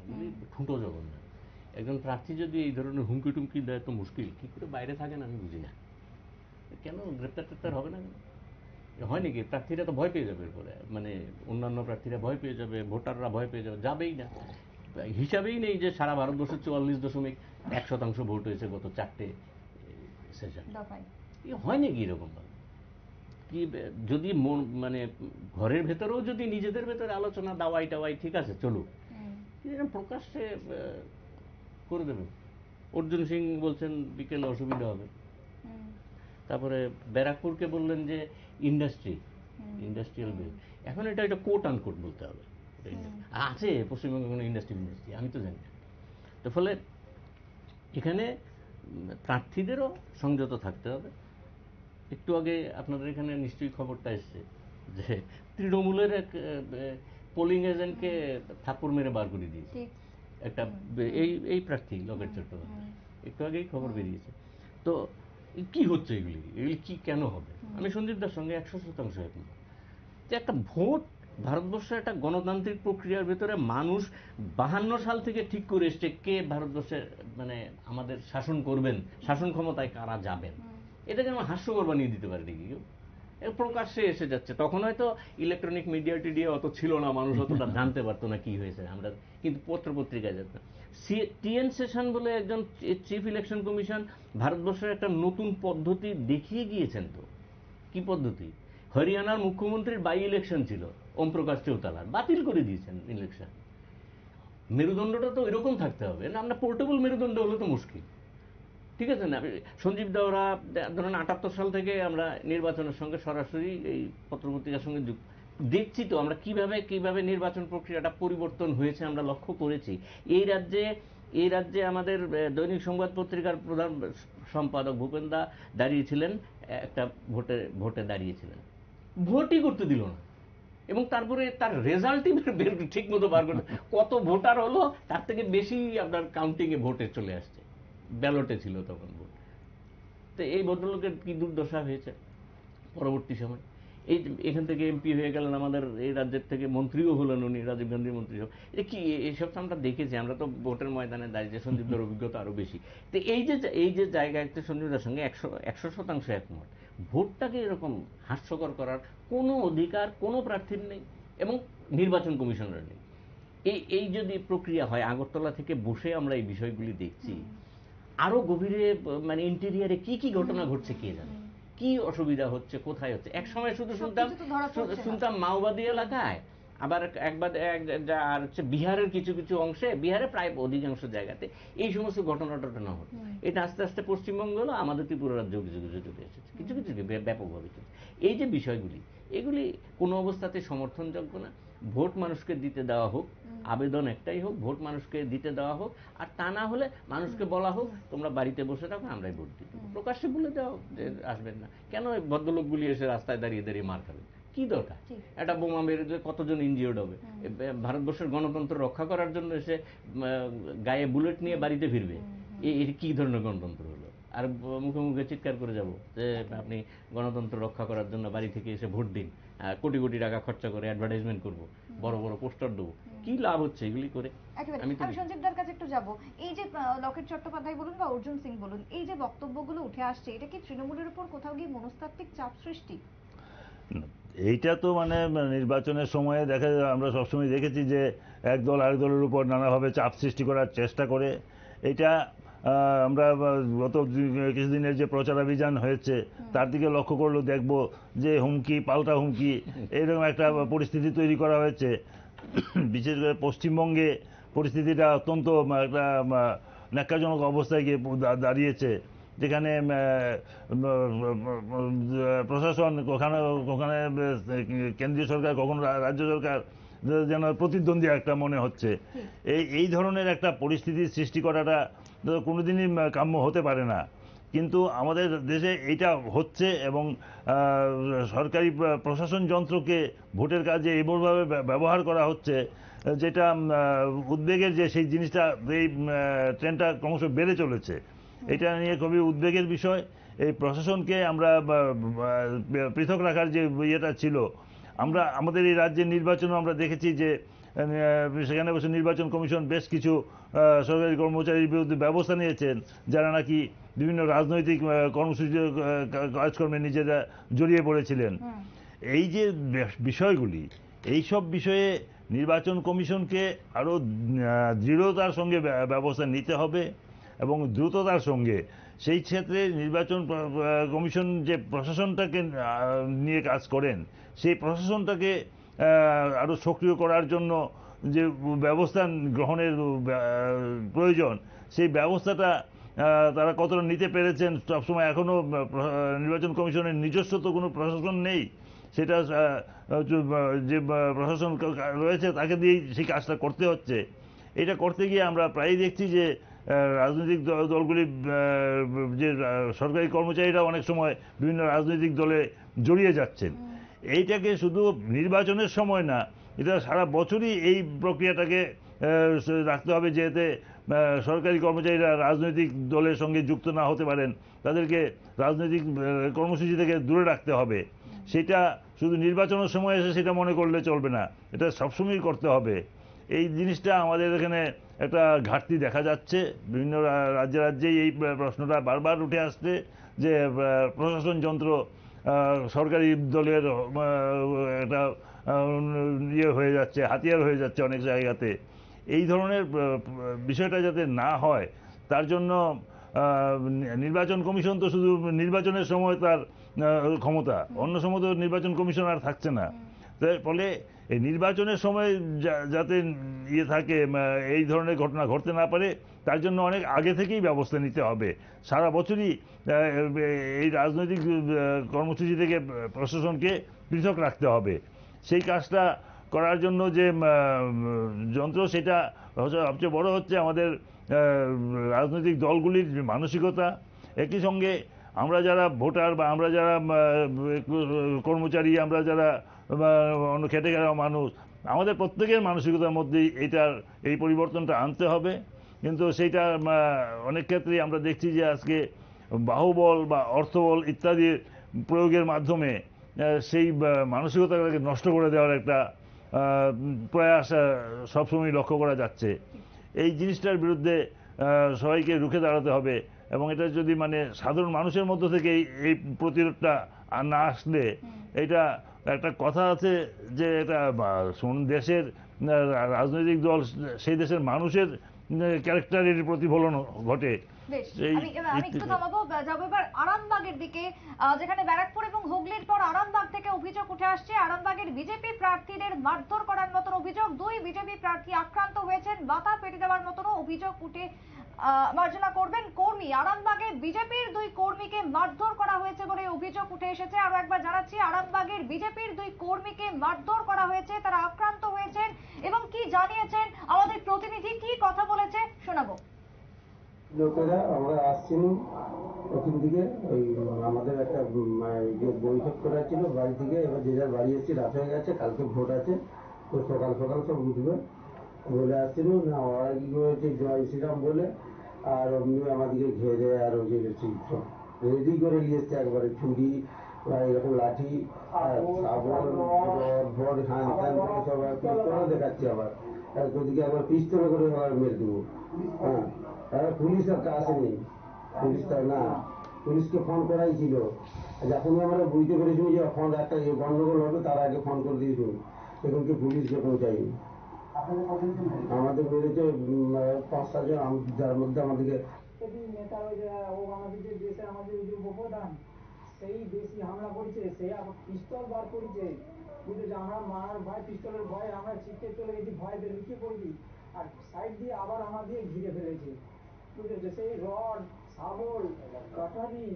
ঠুঁটো জগন্নাথ। একজন প্রার্থী যদি এই ধরনের হুমকি টুমকি দেয় তো মুশকিল, কি করে বাইরে থাকেন আমি বুঝি না। কেন গ্রেপ্তার টেপ্তার হবে না? হয় নাকি? প্রার্থীরা তো ভয় পেয়ে যাবে এরপরে, মানে অন্যান্য প্রার্থীরা ভয় পেয়ে যাবে, ভোটাররা ভয় পেয়ে যাবে, যাবেই না। হিসাবেই নেই যে সারা ভারতবর্ষের 44.1% ভোট হয়েছে গত 4টে সেশন। হয় নাকি এরকম? কি যদি মানে ঘরের ভেতরেও যদি নিজেদের ভেতরে আলোচনা দাওয়াই টাওয়াই ঠিক আছে চলুক, প্রকাশ্যে করে দেবেন। অর্জুন সিং বলছেন বিকেলে অসুবিধা হবে। তারপরে ব্যারাকপুরকে বললেন যে ইন্ডাস্ট্রিয়াল বিল। এখন এটা কোট আনকোট বলতে হবে। আছে পশ্চিমবঙ্গে কোনো ইন্ডাস্ট্রি, আমি তো জানি না। তো ফলে এখানে প্রার্থীদেরও সংযত থাকতে হবে। একটু আগে আপনাদের এখানে নিশ্চয়ই খবরটা এসছে যে তৃণমূলের এক পোলিং এজেন্টকে থাপ্পড় মেরে বার করে দিয়েছে ঠিক। একটা এই প্রার্থী লকেট চট্টোপাধ্যায়, একটু আগেই খবর বেরিয়েছে। তো কি হচ্ছে এগুলি কি কেন হবে? আমি সঞ্জীবদার সঙ্গে 100% একমত যে একটা ভোট ভারতবর্ষের একটা গণতান্ত্রিক প্রক্রিয়ার ভেতরে মানুষ 52 সাল থেকে ঠিক করে এসছে কে ভারতবর্ষে মানে আমাদের শাসন করবেন, শাসন ক্ষমতায় কারা যাবেন। এটাকে আমরা হাস্যকর বানিয়ে দিতে পারি নাকি কেউ? প্রকাশ্যে এসে যাচ্ছে। তখন হয়তো ইলেকট্রনিক মিডিয়া টিডিয়া অত ছিল না, মানুষ অতটা জানতে পারতো না কি হয়েছে, আমরা কিন্তু পত্রপত্রিকায় যেত। টিএন সেশন বলে একজন চিফ ইলেকশন কমিশন ভারতবর্ষের একটা নতুন পদ্ধতি দেখিয়ে গিয়েছেন। তো কি পদ্ধতি? হরিয়ানার মুখ্যমন্ত্রীর বাই ইলেকশন ছিল, ওম প্রকাশ চৌতালার, বাতিল করে দিয়েছেন ইলেকশন। মেরুদণ্ডটা তো এরকম থাকতে হবে না, আমরা পোর্টেবল মেরুদণ্ড হলে তো মুশকিল, ঠিক আছে না? সঞ্জীব দা ওরা ধরুন 78 সাল থেকে আমরা নির্বাচনের সঙ্গে সরাসরি এই পত্রপত্রিকার সঙ্গে দেখছি। তো আমরা কিভাবে নির্বাচন প্রক্রিয়াটা পরিবর্তন হয়েছে আমরা লক্ষ্য করেছি। এই রাজ্যে আমাদের দৈনিক সংবাদ পত্রিকার প্রধান সম্পাদক ভূপেন দা দাঁড়িয়েছিলেন, একটা ভোটে দাঁড়িয়েছিলেন, ভোটই করতে দিল না, এবং তারপরে তার রেজাল্টই ঠিক মতো বার করতে, কত ভোটার হলো তার থেকে বেশি আপনার কাউন্টিংয়ে ভোটে চলে আসছে, ব্যালটে ছিল তখন ভোট। তো এই ভদ্রলোকের কি দুর্দশা হয়েছে পরবর্তী সময়। এখান থেকে এমপি হয়ে গেলেন, আমাদের এই রাজ্যের থেকে মন্ত্রীও হলেন উনি, রাজীব গান্ধীর মন্ত্রী সব। এটা কি এইসব তো আমরা দেখেছি, আমরা তো ভোটের ময়দানে দাঁড়িয়ে, সঞ্জীবদার অভিজ্ঞতা আরো বেশি। তো এই যে জায়গাতে সঞ্জীবদার সঙ্গে 100% একমত। ভোটটাকে এরকম হাস্যকর করার কোনো অধিকার কোনো প্রার্থীর নেই এবং নির্বাচন কমিশনের নেই। এই যদি প্রক্রিয়া হয়, আগরতলা থেকে বসে আমরা এই বিষয়গুলি দেখছি, আরো গভীরে মানে ইন্টেরিয়ারে কি ঘটনা ঘটছে কে জানে, কি অসুবিধা হচ্ছে, কোথায় হচ্ছে। এক সময় শুধু শুনতাম মাওবাদী এলাকায়, আবার আর হচ্ছে বিহারের কিছু অংশে, বিহারে প্রায় অধিকাংশ জায়গাতে এই সমস্ত ঘটনা হচ্ছে। এটা আস্তে আস্তে পশ্চিমবঙ্গ হলো, আমাদের ত্রিপুরা রাজ্য চলে এসেছে কিছু ব্যাপকভাবে চলছে। এই যে বিষয়গুলি, এগুলি কোনো অবস্থাতে সমর্থনযোগ্য না। ভোট মানুষকে দিতে দেওয়া হোক, আবেদন একটাই হোক, ভোট মানুষকে দিতে দেওয়া হোক, আর তা না হলে মানুষকে বলা হোক তোমরা বাড়িতে বসে থাকো, আমরাই ভোট দিতে, প্রকাশ্যে বলে দাও যে আসবেন না। কেন ভদ্রলোকগুলি এসে রাস্তায় দাঁড়িয়ে মার খাবে? কি দরকার? একটা বোমা মেরে কতজন ইনজিওর্ড হবে? ভারতবর্ষের গণতন্ত্র রক্ষা করার জন্য এসে গায়ে বুলেট নিয়ে বাড়িতে ফিরবে? এই কি ধরনের গণতন্ত্র হলো? আর মুখে চিৎকার করে যাব যে আপনি গণতন্ত্র রক্ষা করার জন্য বাড়ি থেকে এসে ভোট দিন, কোটি কোটি টাকা খরচা করে অ্যাডভার্টাইজমেন্ট করব, বড় বড় পোস্টার দেবো, কি লাভ হচ্ছে এগুলি করে? আমি সঞ্জীবদার কাছে একটু যাব। এই যে লকেট চট্টোপাধ্যায় বলুন বা অর্জুন সিং বলুন, এই যে বক্তব্যগুলো উঠে আসছে, এটা কি তৃণমূলের উপর কোথাও গিয়ে মনস্তাত্ত্বিক চাপ সৃষ্টি? এইটা তো মানে নির্বাচনের সময়ে আমরা সবসময় দেখেছি যে এক দল আরেক দলের উপর নানাভাবে চাপ সৃষ্টি করার চেষ্টা করে। এটা আমরা গত কিছুদিনের যে প্রচারাভিযান হয়েছে তার দিকে লক্ষ্য করলেও দেখব যে হুমকি পাল্টা হুমকি এরকম একটা পরিস্থিতি তৈরি করা হয়েছে। বিশেষ করে পশ্চিমবঙ্গে পরিস্থিতিটা অত্যন্ত একটা ন্যাক্কারজনক অবস্থায় গিয়ে দাঁড়িয়েছে, যেখানে প্রশাসন কখনো কেন্দ্রীয় সরকার, কখনো রাজ্য সরকার যেন প্রতিদ্বন্দ্বী একটা মনে হচ্ছে। এই ধরনের একটা পরিস্থিতির সৃষ্টি করাটা কোনোদিনই কাম্য হতে পারে না। কিন্তু আমাদের দেশে এইটা হচ্ছে এবং সরকারি প্রশাসন যন্ত্রকে ভোটের কাজে এমনভাবে ব্যবহার করা হচ্ছে যেটা উদ্বেগের, যে সেই জিনিসটা, এই ট্রেন্ডটা ক্রমশ বেড়ে চলেছে। এটা নিয়ে খুবই উদ্বেগের বিষয়। এই প্রশাসনকে আমরা পৃথক রাখার যে ইয়েটা ছিল, আমাদের এই রাজ্যের নির্বাচনও আমরা দেখেছি যে সেখানে বসে নির্বাচন কমিশন বেশ কিছু সরকারি কর্মচারীর বিরুদ্ধে ব্যবস্থা নিয়েছেন যারা নাকি বিভিন্ন রাজনৈতিক কর্মসূচি কাজকর্মে নিজেরা জড়িয়ে পড়েছিলেন। এই যে বিষয়গুলি, এইসব বিষয়ে নির্বাচন কমিশনকে আরও দৃঢ়তার সঙ্গে ব্যবস্থা নিতে হবে এবং দ্রুততার সঙ্গে। সেই ক্ষেত্রে নির্বাচন কমিশন যে প্রশাসনটাকে নিয়ে কাজ করেন, সেই প্রশাসনটাকে আরও সক্রিয় করার জন্য যে ব্যবস্থা গ্রহণের প্রয়োজন, সেই ব্যবস্থাটা তারা কতটা নিতে পেরেছেন। সবসময় এখনও নির্বাচন কমিশনের নিজস্ব তো কোনো প্রশাসন নেই, সেটা যে প্রশাসন রয়েছে তাকে দিয়েই সেই কাজটা করতে হচ্ছে। এটা করতে গিয়ে আমরা প্রায়ই দেখছি যে রাজনৈতিক দলগুলি, যে সরকারি কর্মচারীরা অনেক সময় বিভিন্ন রাজনৈতিক দলে জড়িয়ে যাচ্ছেন। এইটাকে শুধু নির্বাচনের সময় না, এটা সারা বছরই এই প্রক্রিয়াটাকে রাখতে হবে, যেতে সরকারি কর্মচারীরা রাজনৈতিক দলের সঙ্গে যুক্ত না হতে পারেন, তাদেরকে রাজনৈতিক কর্মসূচি থেকে দূরে রাখতে হবে। সেটা শুধু নির্বাচনের সময় এসে সেটা মনে করলে চলবে না, এটা সবসময়ই করতে হবে। এই জিনিসটা আমাদের এখানে একটা ঘাটতি দেখা যাচ্ছে। বিভিন্ন রাজ্যে রাজ্যেই এই প্রশ্নটা বারবার উঠে আসছে যে প্রশাসন যন্ত্র সরকারি দলের একটা ইয়ে হয়ে যাচ্ছে, হাতিয়ার হয়ে যাচ্ছে অনেক জায়গাতে। এই ধরনের বিষয়টা যাতে না হয় তার জন্য নির্বাচন কমিশন তো শুধু নির্বাচনের সময় তার ক্ষমতা, অন্য সময় তো নির্বাচন কমিশন আর থাকছে না। তাই ফলে এই নির্বাচনের সময় যাতে ইয়ে থাকে, এই ধরনের ঘটনা ঘটতে না পারে, তার জন্য অনেক আগে থেকেই ব্যবস্থা নিতে হবে। সারা বছরই এই রাজনৈতিক কর্মসূচি থেকে প্রশাসনকে পৃথক রাখতে হবে। সেই কাজটা করার জন্য যে যন্ত্র, সেটা সবচেয়ে বড় হচ্ছে আমাদের রাজনৈতিক দলগুলির মানসিকতা। একই সঙ্গে আমরা যারা ভোটার বা আমরা যারা কর্মচারী, আমরা যারা অন্য খেটে খাওয়া মানুষ, আমাদের প্রত্যেকের মানসিকতার মধ্যেই এই পরিবর্তনটা আনতে হবে। কিন্তু সেইটা অনেক ক্ষেত্রেই আমরা দেখছি যে আজকে বাহুবল বা অর্থবল ইত্যাদির প্রয়োগের মাধ্যমে সেই মানসিকতাটাকে নষ্ট করে দেওয়ার একটা প্রয়াস সবসময় লক্ষ্য করা যাচ্ছে। এই জিনিসটার বিরুদ্ধে সবাইকে রুখে দাঁড়াতে হবে, এবং এটা যদি সাধারণ মানুষের মধ্য থেকে এই প্রতিরোধটা না আসলে, এটা একটা কথা আছে যে এটা দেশের রাজনৈতিক দল সেই দেশের মানুষের ক্যারেক্টারের প্রতিফলন ঘটে। বেশ, আমি একটু থামাবো, যাবো এবার আরামবাগের দিকে, যেখানে ব্যারাকপুর এবং হুগলির পর আরামবাগ থেকে অভিযোগ উঠে আসছে। আরামবাগের বিজেপি প্রার্থীদের মারধর করার মতন অভিযোগ, 2 বিজেপি প্রার্থী আক্রান্ত হয়েছেন, মাথা পেটে দেওয়ার মতন অভিযোগ উঠে মার্জনা করবেন কর্মী। আরামবাগে বিজেপির 2 কর্মীকে মারধর করা হয়েছে বলে অভিযোগ উঠে এসেছে। আরো একবার জানাচ্ছি, আরামবাগের বিজেপির 2 কর্মীকে মারধর করা হয়েছে, তারা আক্রান্ত হয়েছেন এবং কি জানিয়েছেন আমাদের প্রতিনিধি, কি কথা বলেছে শোনাবো। লোকেরা আমরা আসছিলাম প্রথম দিকে, ওই আমাদের একটা যে বৈঠক করা ছিল বাড়ি থেকে, এবার যে যার বাড়ি এসেছি, রাত হয়ে গেছে, কালকে ভোট আছে, তো সকাল সকাল সব উঠবে বলে আসছিল না। ওরা কি করেছে, জয় শ্রীরাম বলে আর অমনি আমাদেরকে ঘেরে আর ওই যে রেডি করে নিয়ে এসছে একবারে, ছুরি বা এরকম লাঠি, শাবল, ভর, হ্যান ত্যান করে সব পিস্তলও দেখাচ্ছে, আবার ওদিকে আবার পিস্তল করে আবার মেরে দেবো। হ্যাঁ, পুলিশ একটা আসেনি, পুলিশটা না, পুলিশকে ফোন করাই ছিল। যখনই আমরা বুঝতে পেরেছি যে ফোন একটা গন্ডগোল হবে, তার আগে ফোন করে দিয়েছিল, এখনকে পুলিশকে পৌঁছায়নি। আমাদের বেড়েছে 5-7 জন, যার মধ্যে আমাদেরকে নেতা ও আমাদের যে দেশে আমাদের যে উপপ্রধান, সেই বেশি হামলা করেছে, সে আবার পিস্তল বার করেছে, বুঝেছে। আমরা মারার ভয়, পিস্তলের ভয় আমরা ছিটকে চলে গেছি, ভয় দিয়ে লুকিয়ে পড়েছি, আর সাইড দিয়ে আবার আমাদের ঘিরে ফেলেছে, বুঝেছে। সেই রড, শাবল, কাটারি,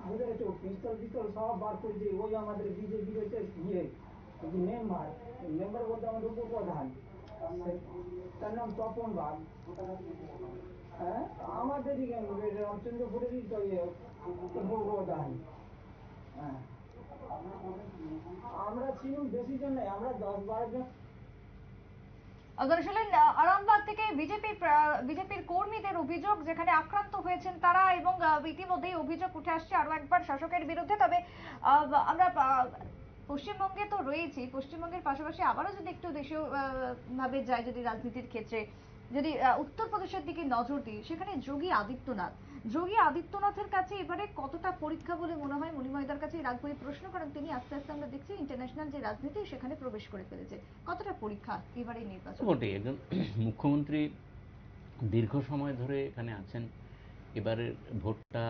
বুঝেছ, পিস্তল সব বার করেছে। ওই আমাদের বিজেপি হচ্ছে মেম্বার বলতে আমাদের উপপ্রধান, তার নাম তপন বাগ। হ্যাঁ, আমাদের রামচন্দ্রপুরেরই তো উপপ্রধান। হ্যাঁ, আমরা ছিলাম বেশি জন নাই, আমরা 10-12 জন। আপনারা শুনলেন আরামবাগ থেকে বিজেপির কর্মীদের অভিযোগ, যেখানে আক্রান্ত হয়েছেন তারা, এবং ইতিমধ্যেই অভিযোগ উঠে আসছে আরো একবার শাসকের বিরুদ্ধে। তবে আমরা পশ্চিমবঙ্গে তো রয়েছি, পশ্চিমবঙ্গের পাশাপাশি আবারও যদি একটু দেশীয় ভাবে যাই, যদি রাজনীতির ক্ষেত্রে যদি উত্তরপ্রদেশের দিকে নজর দিই, সেখানে যোগী আদিত্যনাথের কাছে এবারে কতটা পরীক্ষা বলে মনে হয়? মণিময়দার কাছে রাখবো এই প্রশ্ন, কারণ তিনি আস্তে আস্তে আমরা দেখছি ইন্টারন্যাশনাল যে রাজনীতি সেখানে প্রবেশ করে ফেলেছে। কতটা পরীক্ষা এবারে নির্বাচন? বটে, একজন মুখ্যমন্ত্রী দীর্ঘ সময় ধরে এখানে আছেন। এবারের ভোটটা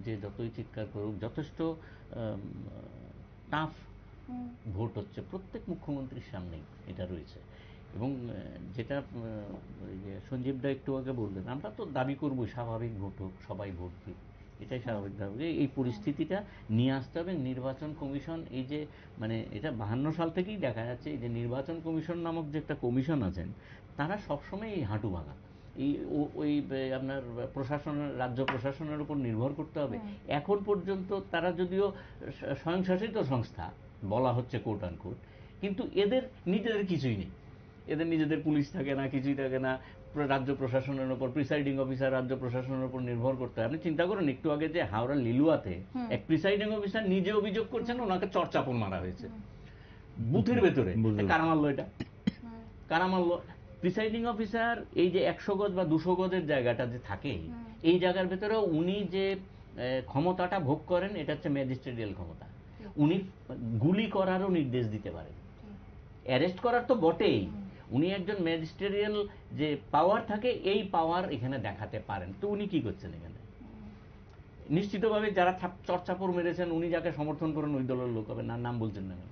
যে যতই চিৎকার করুক, যথেষ্ট টাফ ভোট হচ্ছে, প্রত্যেক মুখ্যমন্ত্রীর সামনেই এটা রয়েছে। এবং যেটা সঞ্জীব দা একটু আগে বললেন, আমরা তো দাবি করবো স্বাভাবিক ভোট হোক, সবাই ভোট দিক, এটাই স্বাভাবিক দাবি। এই পরিস্থিতিটা নিয়ে আসতে হবে। নির্বাচন কমিশন, এই যে এটা 52 সাল থেকেই দেখা যাচ্ছে, এই যে নির্বাচন কমিশন নামক যে একটা কমিশন আছেন, তারা সবসময় এই হাঁটু ভাঙা, ওই আপনার রাজ্য প্রশাসনের উপর নির্ভর করতে হবে। এখন পর্যন্ত তারা যদিও স্বয়ংশাসিত সংস্থা, বলা হচ্ছে কোট অ্যান্ড কোট, কিন্তু এদের নিজেদের কিছুই নেই, এদের নিজেদের পুলিশ থাকে না, কিছুই থাকে না, রাজ্য প্রশাসনের উপর, প্রিসাইডিং অফিসার রাজ্য প্রশাসনের উপর নির্ভর করতে হয়। আপনি চিন্তা করুন, একটু আগে যে হাওড়া লিলুয়াতে এক প্রিসাইডিং অফিসার নিজে অভিযোগ করছেন ওনাকে চড়চাপড় মারা হয়েছে বুথের ভেতরে। কারা মারলো এটা? কারা মারলো? প্রিসাইডিং অফিসার এই যে 100 গজ বা 200 গজের জায়গাটা যে থাকে, এই জায়গার ভেতরে উনি যে ক্ষমতাটা ভোগ করেন এটা হচ্ছে ম্যাজিস্ট্রেটিয়াল ক্ষমতা। উনি গুলি করারও নির্দেশ দিতে পারেন, অ্যারেস্ট করার তো বটেই, উনি একজন ম্যাজিস্ট্রেটিয়াল যে পাওয়ার থাকে এই পাওয়ার এখানে দেখাতে পারেন। তো উনি কি করছেন এখানে? নিশ্চিতভাবে যারা চর্চাপড় মেরেছেন, উনি যাকে সমর্থন করেন ওই দলের লোক হবে, নাম বলছেন না কেন?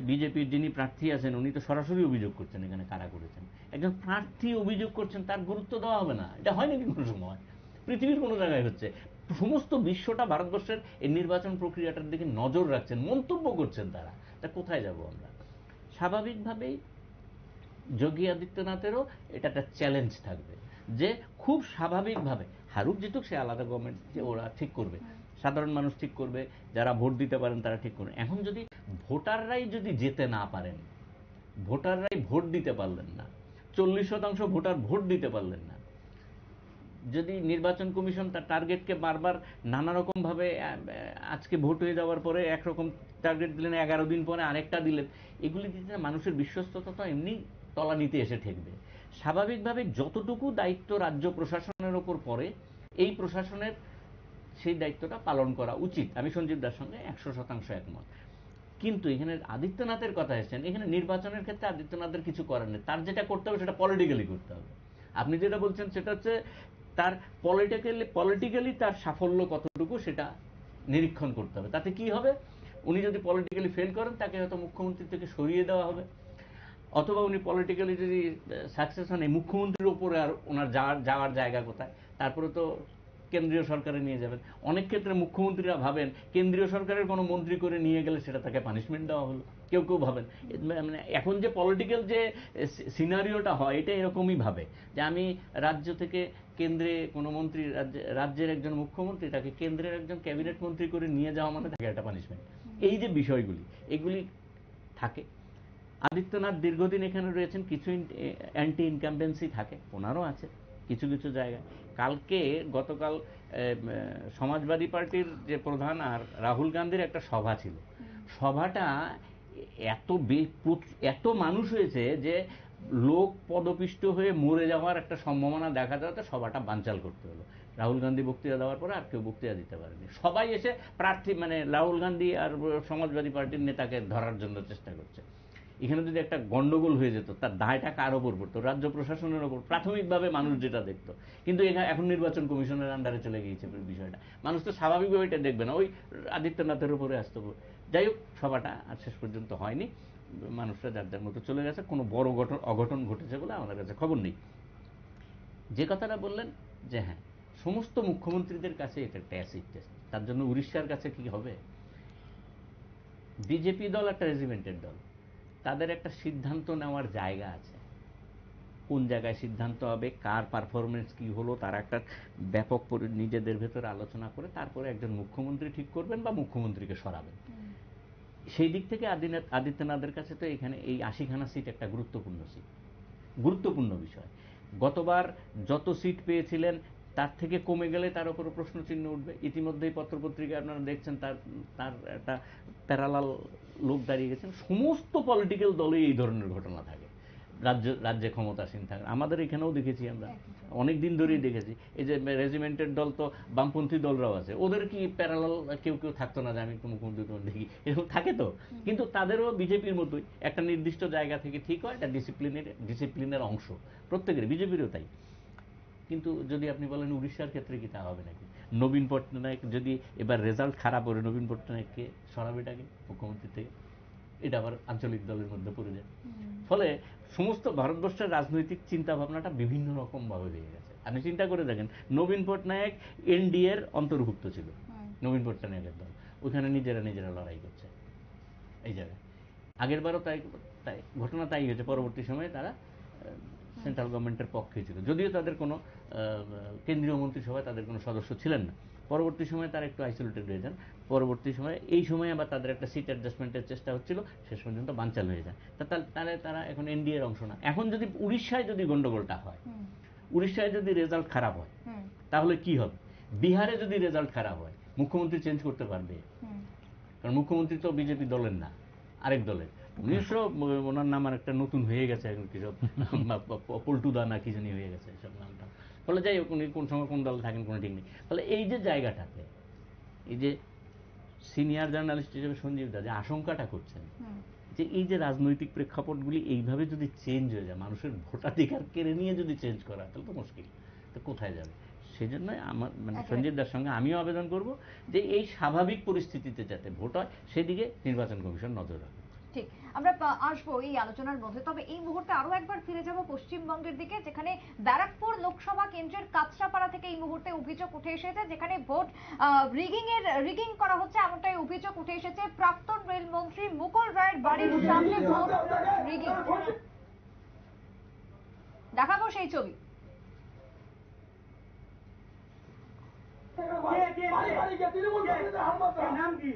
বিজেপির যিনি প্রার্থী আছেন উনি তো সরাসরি অভিযোগ করছেন এখানে কারা করেছেন। একজন প্রার্থী অভিযোগ করছেন, তার গুরুত্ব দেওয়া হবে না? এটা হয় নাকি কোনো সময়? পৃথিবীর কোনো জায়গায় হচ্ছে? সমস্ত বিশ্বটা ভারতবর্ষের এই নির্বাচন প্রক্রিয়াটার দিকে নজর রাখছেন, মন্তব্য করছেন তারা। তা কোথায় যাব আমরা? স্বাভাবিকভাবেই যোগী আদিত্যনাথেরও এটা একটা চ্যালেঞ্জ থাকবে যে খুব স্বাভাবিকভাবে হারুক জিতুক সে আলাদা, গভর্নমেন্ট যে ওরা ঠিক করবে, সাধারণ মানুষ ঠিক করবে, যারা ভোট দিতে পারেন তারা ঠিক করবে। এখন যদি ভোটাররাই যদি যেতে না পারেন, ভোটাররাই ভোট দিতে পারলেন না, 40% ভোটার ভোট দিতে পারলেন না, যদি নির্বাচন কমিশন তার টার্গেটকে বারবার নানা রকম ভাবে আজকে ভোট হয়ে যাওয়ার পরে একরকম টার্গেট দিলেন, 11 দিন পরে আরেকটা দিলেন, এগুলি দিতে মানুষের বিশ্বস্ততা তো এমনি তলানিতে এসে ঠেকবে। স্বাভাবিকভাবে যতটুকু দায়িত্ব রাজ্য প্রশাসনের ওপর পড়ে, এই প্রশাসনের সেই দায়িত্বটা পালন করা উচিত। আমি সঞ্জীব দার সঙ্গে 100% একমত। কিন্তু এখানে আদিত্যনাথের কথা এসেছেন, এখানে নির্বাচনের ক্ষেত্রে আদিত্যনাথের কিছু করার নেই, তার যেটা করতে হবে সেটা পলিটিক্যালি করতে হবে। আপনি যেটা বলছেন সেটা হচ্ছে তার পলিটিক্যালি তার সাফল্য কতটুকু সেটা নিরীক্ষণ করতে হবে। তাতে কি হবে? উনি যদি পলিটিক্যালি ফেল করেন তাকে হয়তো মুখ্যমন্ত্রী থেকে সরিয়ে দেওয়া হবে, অথবা উনি পলিটিক্যালি যদি সাকসেস হন, এই মুখ্যমন্ত্রীর উপরে আর ওনার যাওয়ার জায়গা কোথায়? তারপরে তো কেন্দ্রীয় সরকারে নিয়ে যাবেন। অনেক ক্ষেত্রে মুখ্যমন্ত্রীরা ভাবেন কেন্দ্রীয় সরকারের কোনো মন্ত্রী করে নিয়ে গেলে সেটা তাকে পানিশমেন্ট দেওয়া হলো, কেউ কেউ ভাবেন। মানে এখন যে পলিটিক্যাল যে সিনারিওটা হয় এটা এরকমই ভাবে যে আমি রাজ্য থেকে কেন্দ্রে কোনো মন্ত্রী, রাজ্যের একজন মুখ্যমন্ত্রী তাকে কেন্দ্রের একজন ক্যাবিনেট মন্ত্রী করে নিয়ে যাওয়া মানে তাকে একটা পানিশমেন্ট। এই যে বিষয়গুলি এগুলি থাকে। আদিত্যনাথ দীর্ঘদিন এখানে রয়েছেন, কিছু অ্যান্টি ইনকামবেন্সি থাকে, ওনারও আছে কিছু কিছু জায়গায়। গতকাল সমাজবাদী পার্টির যে প্রধান আর রাহুল গান্ধীর একটা সভা ছিল, সভাটা এত মানুষ হয়েছে যে লোক পদপিষ্ট হয়ে মরে যাওয়ার একটা সম্ভাবনা দেখা যাওয়াতে সভাটা বানচাল করতে হলো। রাহুল গান্ধী বক্তৃতা দেওয়ার পরে আর কেউ বক্তৃতা দিতে পারেনি। সবাই এসে প্রার্থী মানে রাহুল গান্ধী আর সমাজবাদী পার্টির নেতাকে ধরার জন্য চেষ্টা করছে। এখানে যদি একটা গন্ডগোল হয়ে যেত তার দায়টা কার ওপর পড়তো? রাজ্য প্রশাসনের ওপর প্রাথমিকভাবে মানুষ যেটা দেখতো। কিন্তু এখন নির্বাচন কমিশনের আন্ডারে চলে গিয়েছে বিষয়টা, মানুষ তো স্বাভাবিকভাবে এটা দেখবে না, ওই আদিত্যনাথের উপরে আসতো। যাই হোক, সভাটা আর শেষ পর্যন্ত হয়নি, মানুষরা যার যার মতো চলে গেছে, কোনো বড় অঘটন ঘটেছে বলে আমাদের কাছে খবর নেই। যে কথাটা বললেন যে হ্যাঁ, সমস্ত মুখ্যমন্ত্রীদের কাছে এটা একটা অ্যাসিড টেস্ট, তার জন্য উড়িষ্যার কাছে কি হবে? বিজেপি দল একটা রেজিমেন্টের দল, তাদের একটা সিদ্ধান্ত নেওয়ার জায়গা আছে, কোন জায়গায় সিদ্ধান্ত হবে, কার পারফরমেন্স কি হলো, তারা একটা ব্যাপক নিজেদের ভেতরে আলোচনা করে তারপরে একজন মুখ্যমন্ত্রী ঠিক করবেন বা মুখ্যমন্ত্রীকে সরাবেন। সেই দিক থেকে আদিত্যনাথের কাছে তো এখানে এই 80খানা সিট একটা গুরুত্বপূর্ণ সিট, গুরুত্বপূর্ণ বিষয়। গতবার যত সিট পেয়েছিলেন তার থেকে কমে গেলে তার উপর প্রশ্নচিহ্ন উঠবে। ইতিমধ্যেই পত্রপত্রিকায় আপনারা দেখছেন তার একটা প্যারালাল লোক দাঁড়িয়ে গেছেন। সমস্ত পলিটিক্যাল দলেই এই ধরনের ঘটনা থাকে, রাজ্যে ক্ষমতাসীন থাকে। আমাদের এখানেও দেখেছি, আমরা অনেক দিন ধরেই দেখেছি। এই যে রেজিমেন্টের দল তো বামপন্থী দলরাও আছে, ওদের কি প্যারালাল কেউ থাকতো না যে আমি একটু মুখ্যমন্ত্রী দেখি, এরকম থাকে তো। কিন্তু তাদেরও বিজেপির মতোই একটা নির্দিষ্ট জায়গা থেকে ঠিক হয়, এটা ডিসিপ্লিনের অংশ প্রত্যেকের, বিজেপিরও তাই। কিন্তু যদি আপনি বলেন উড়িষ্যার ক্ষেত্রে কি তা হবে নাকি? নবীন পট্টনায়ক যদি এবার রেজাল্ট খারাপ করে নবীন পট্টনায়ককে সরাবেটাকে মুখ্যমন্ত্রী থেকে, এটা আবার আঞ্চলিক দলের মধ্যে পড়ে যায়। ফলে সমস্ত ভারতবর্ষের রাজনৈতিক চিন্তা ভাবনাটা বিভিন্ন রকম ভাবে হয়ে গেছে। আপনি চিন্তা করে দেখেন, নবীন পট্টনায়ক এনডিএর অন্তর্ভুক্ত ছিল, নবীন পট্টনায়কের দল ওখানে নিজেরা লড়াই করছে এই জায়গায়। আগের বারও তাই ঘটনা তাই হয়েছে। পরবর্তী সময়ে তারা সেন্ট্রাল গভর্নমেন্টের পক্ষে ছিল, যদিও তাদের কোনো কেন্দ্রীয় মন্ত্রিসভায় তাদের কোনো সদস্য ছিলেন না। পরবর্তী সময়ে তারা একটু আইসোলেটেড হয়ে যান। পরবর্তী সময়ে এই সময়ে আবার তাদের একটা সিট অ্যাডজাস্টমেন্টের চেষ্টা হচ্ছিল, শেষ পর্যন্ত বানচাল হয়ে যায়। তাহলে তারা এখন এনডিএর অংশ না। এখন যদি উড়িষ্যায় যদি গন্ডগোলটা হয়, উড়িষ্যায় যদি রেজাল্ট খারাপ হয়, তাহলে কি হবে? বিহারে যদি রেজাল্ট খারাপ হয়, মুখ্যমন্ত্রী চেঞ্জ করতে পারবে? কারণ মুখ্যমন্ত্রী তো বিজেপি দলের না, আরেক দলের। ওনার নাম আর একটা নতুন হয়ে গেছে এখন, কি সব পল্টুদা না কি জানি হয়ে গেছে সব নামটা। ফলে যাই হোক, উনি কোন সময় কোন দলে থাকেন কোনো ঠিক নেই। ফলে এই যে জায়গাটাতে এই যে সিনিয়র জার্নালিস্ট হিসেবে সঞ্জীব দা যে আশঙ্কাটা করছেন, যে এই যে রাজনৈতিক প্রেক্ষাপটগুলি এইভাবে যদি চেঞ্জ হয়ে যায়, মানুষের ভোটাধিকার কেড়ে নিয়ে যদি চেঞ্জ করা, তাহলে তো মুশকিল, তো কোথায় যাবে? সেই জন্যই আমার সঞ্জীব দার সঙ্গে আমিও আবেদন করব যে এই স্বাভাবিক পরিস্থিতিতে যাতে ভোট হয়, সেদিকে নির্বাচন কমিশন নজর রাখবে। ঠিক, আমরা আসবো এই আলোচনার মধ্যে। তবে এই মুহূর্তে আরো একবার ফিরে যাব পশ্চিমবঙ্গের দিকে, যেখানে ব্যারাকপুর লোকসভা কেন্দ্রের কাঁচরাপাড়া থেকে এই মুহূর্তে অভিযোগ উঠে এসেছে, যেখানে ভোট রিগিং করা হচ্ছে এমনটাই অভিযোগ উঠে এসেছে। প্রাক্তন রেলমন্ত্রী মুকুল রায়ের বাড়ির সামনে ভোট রিগিং। দেখাবো সেই ছবি। নাম কি?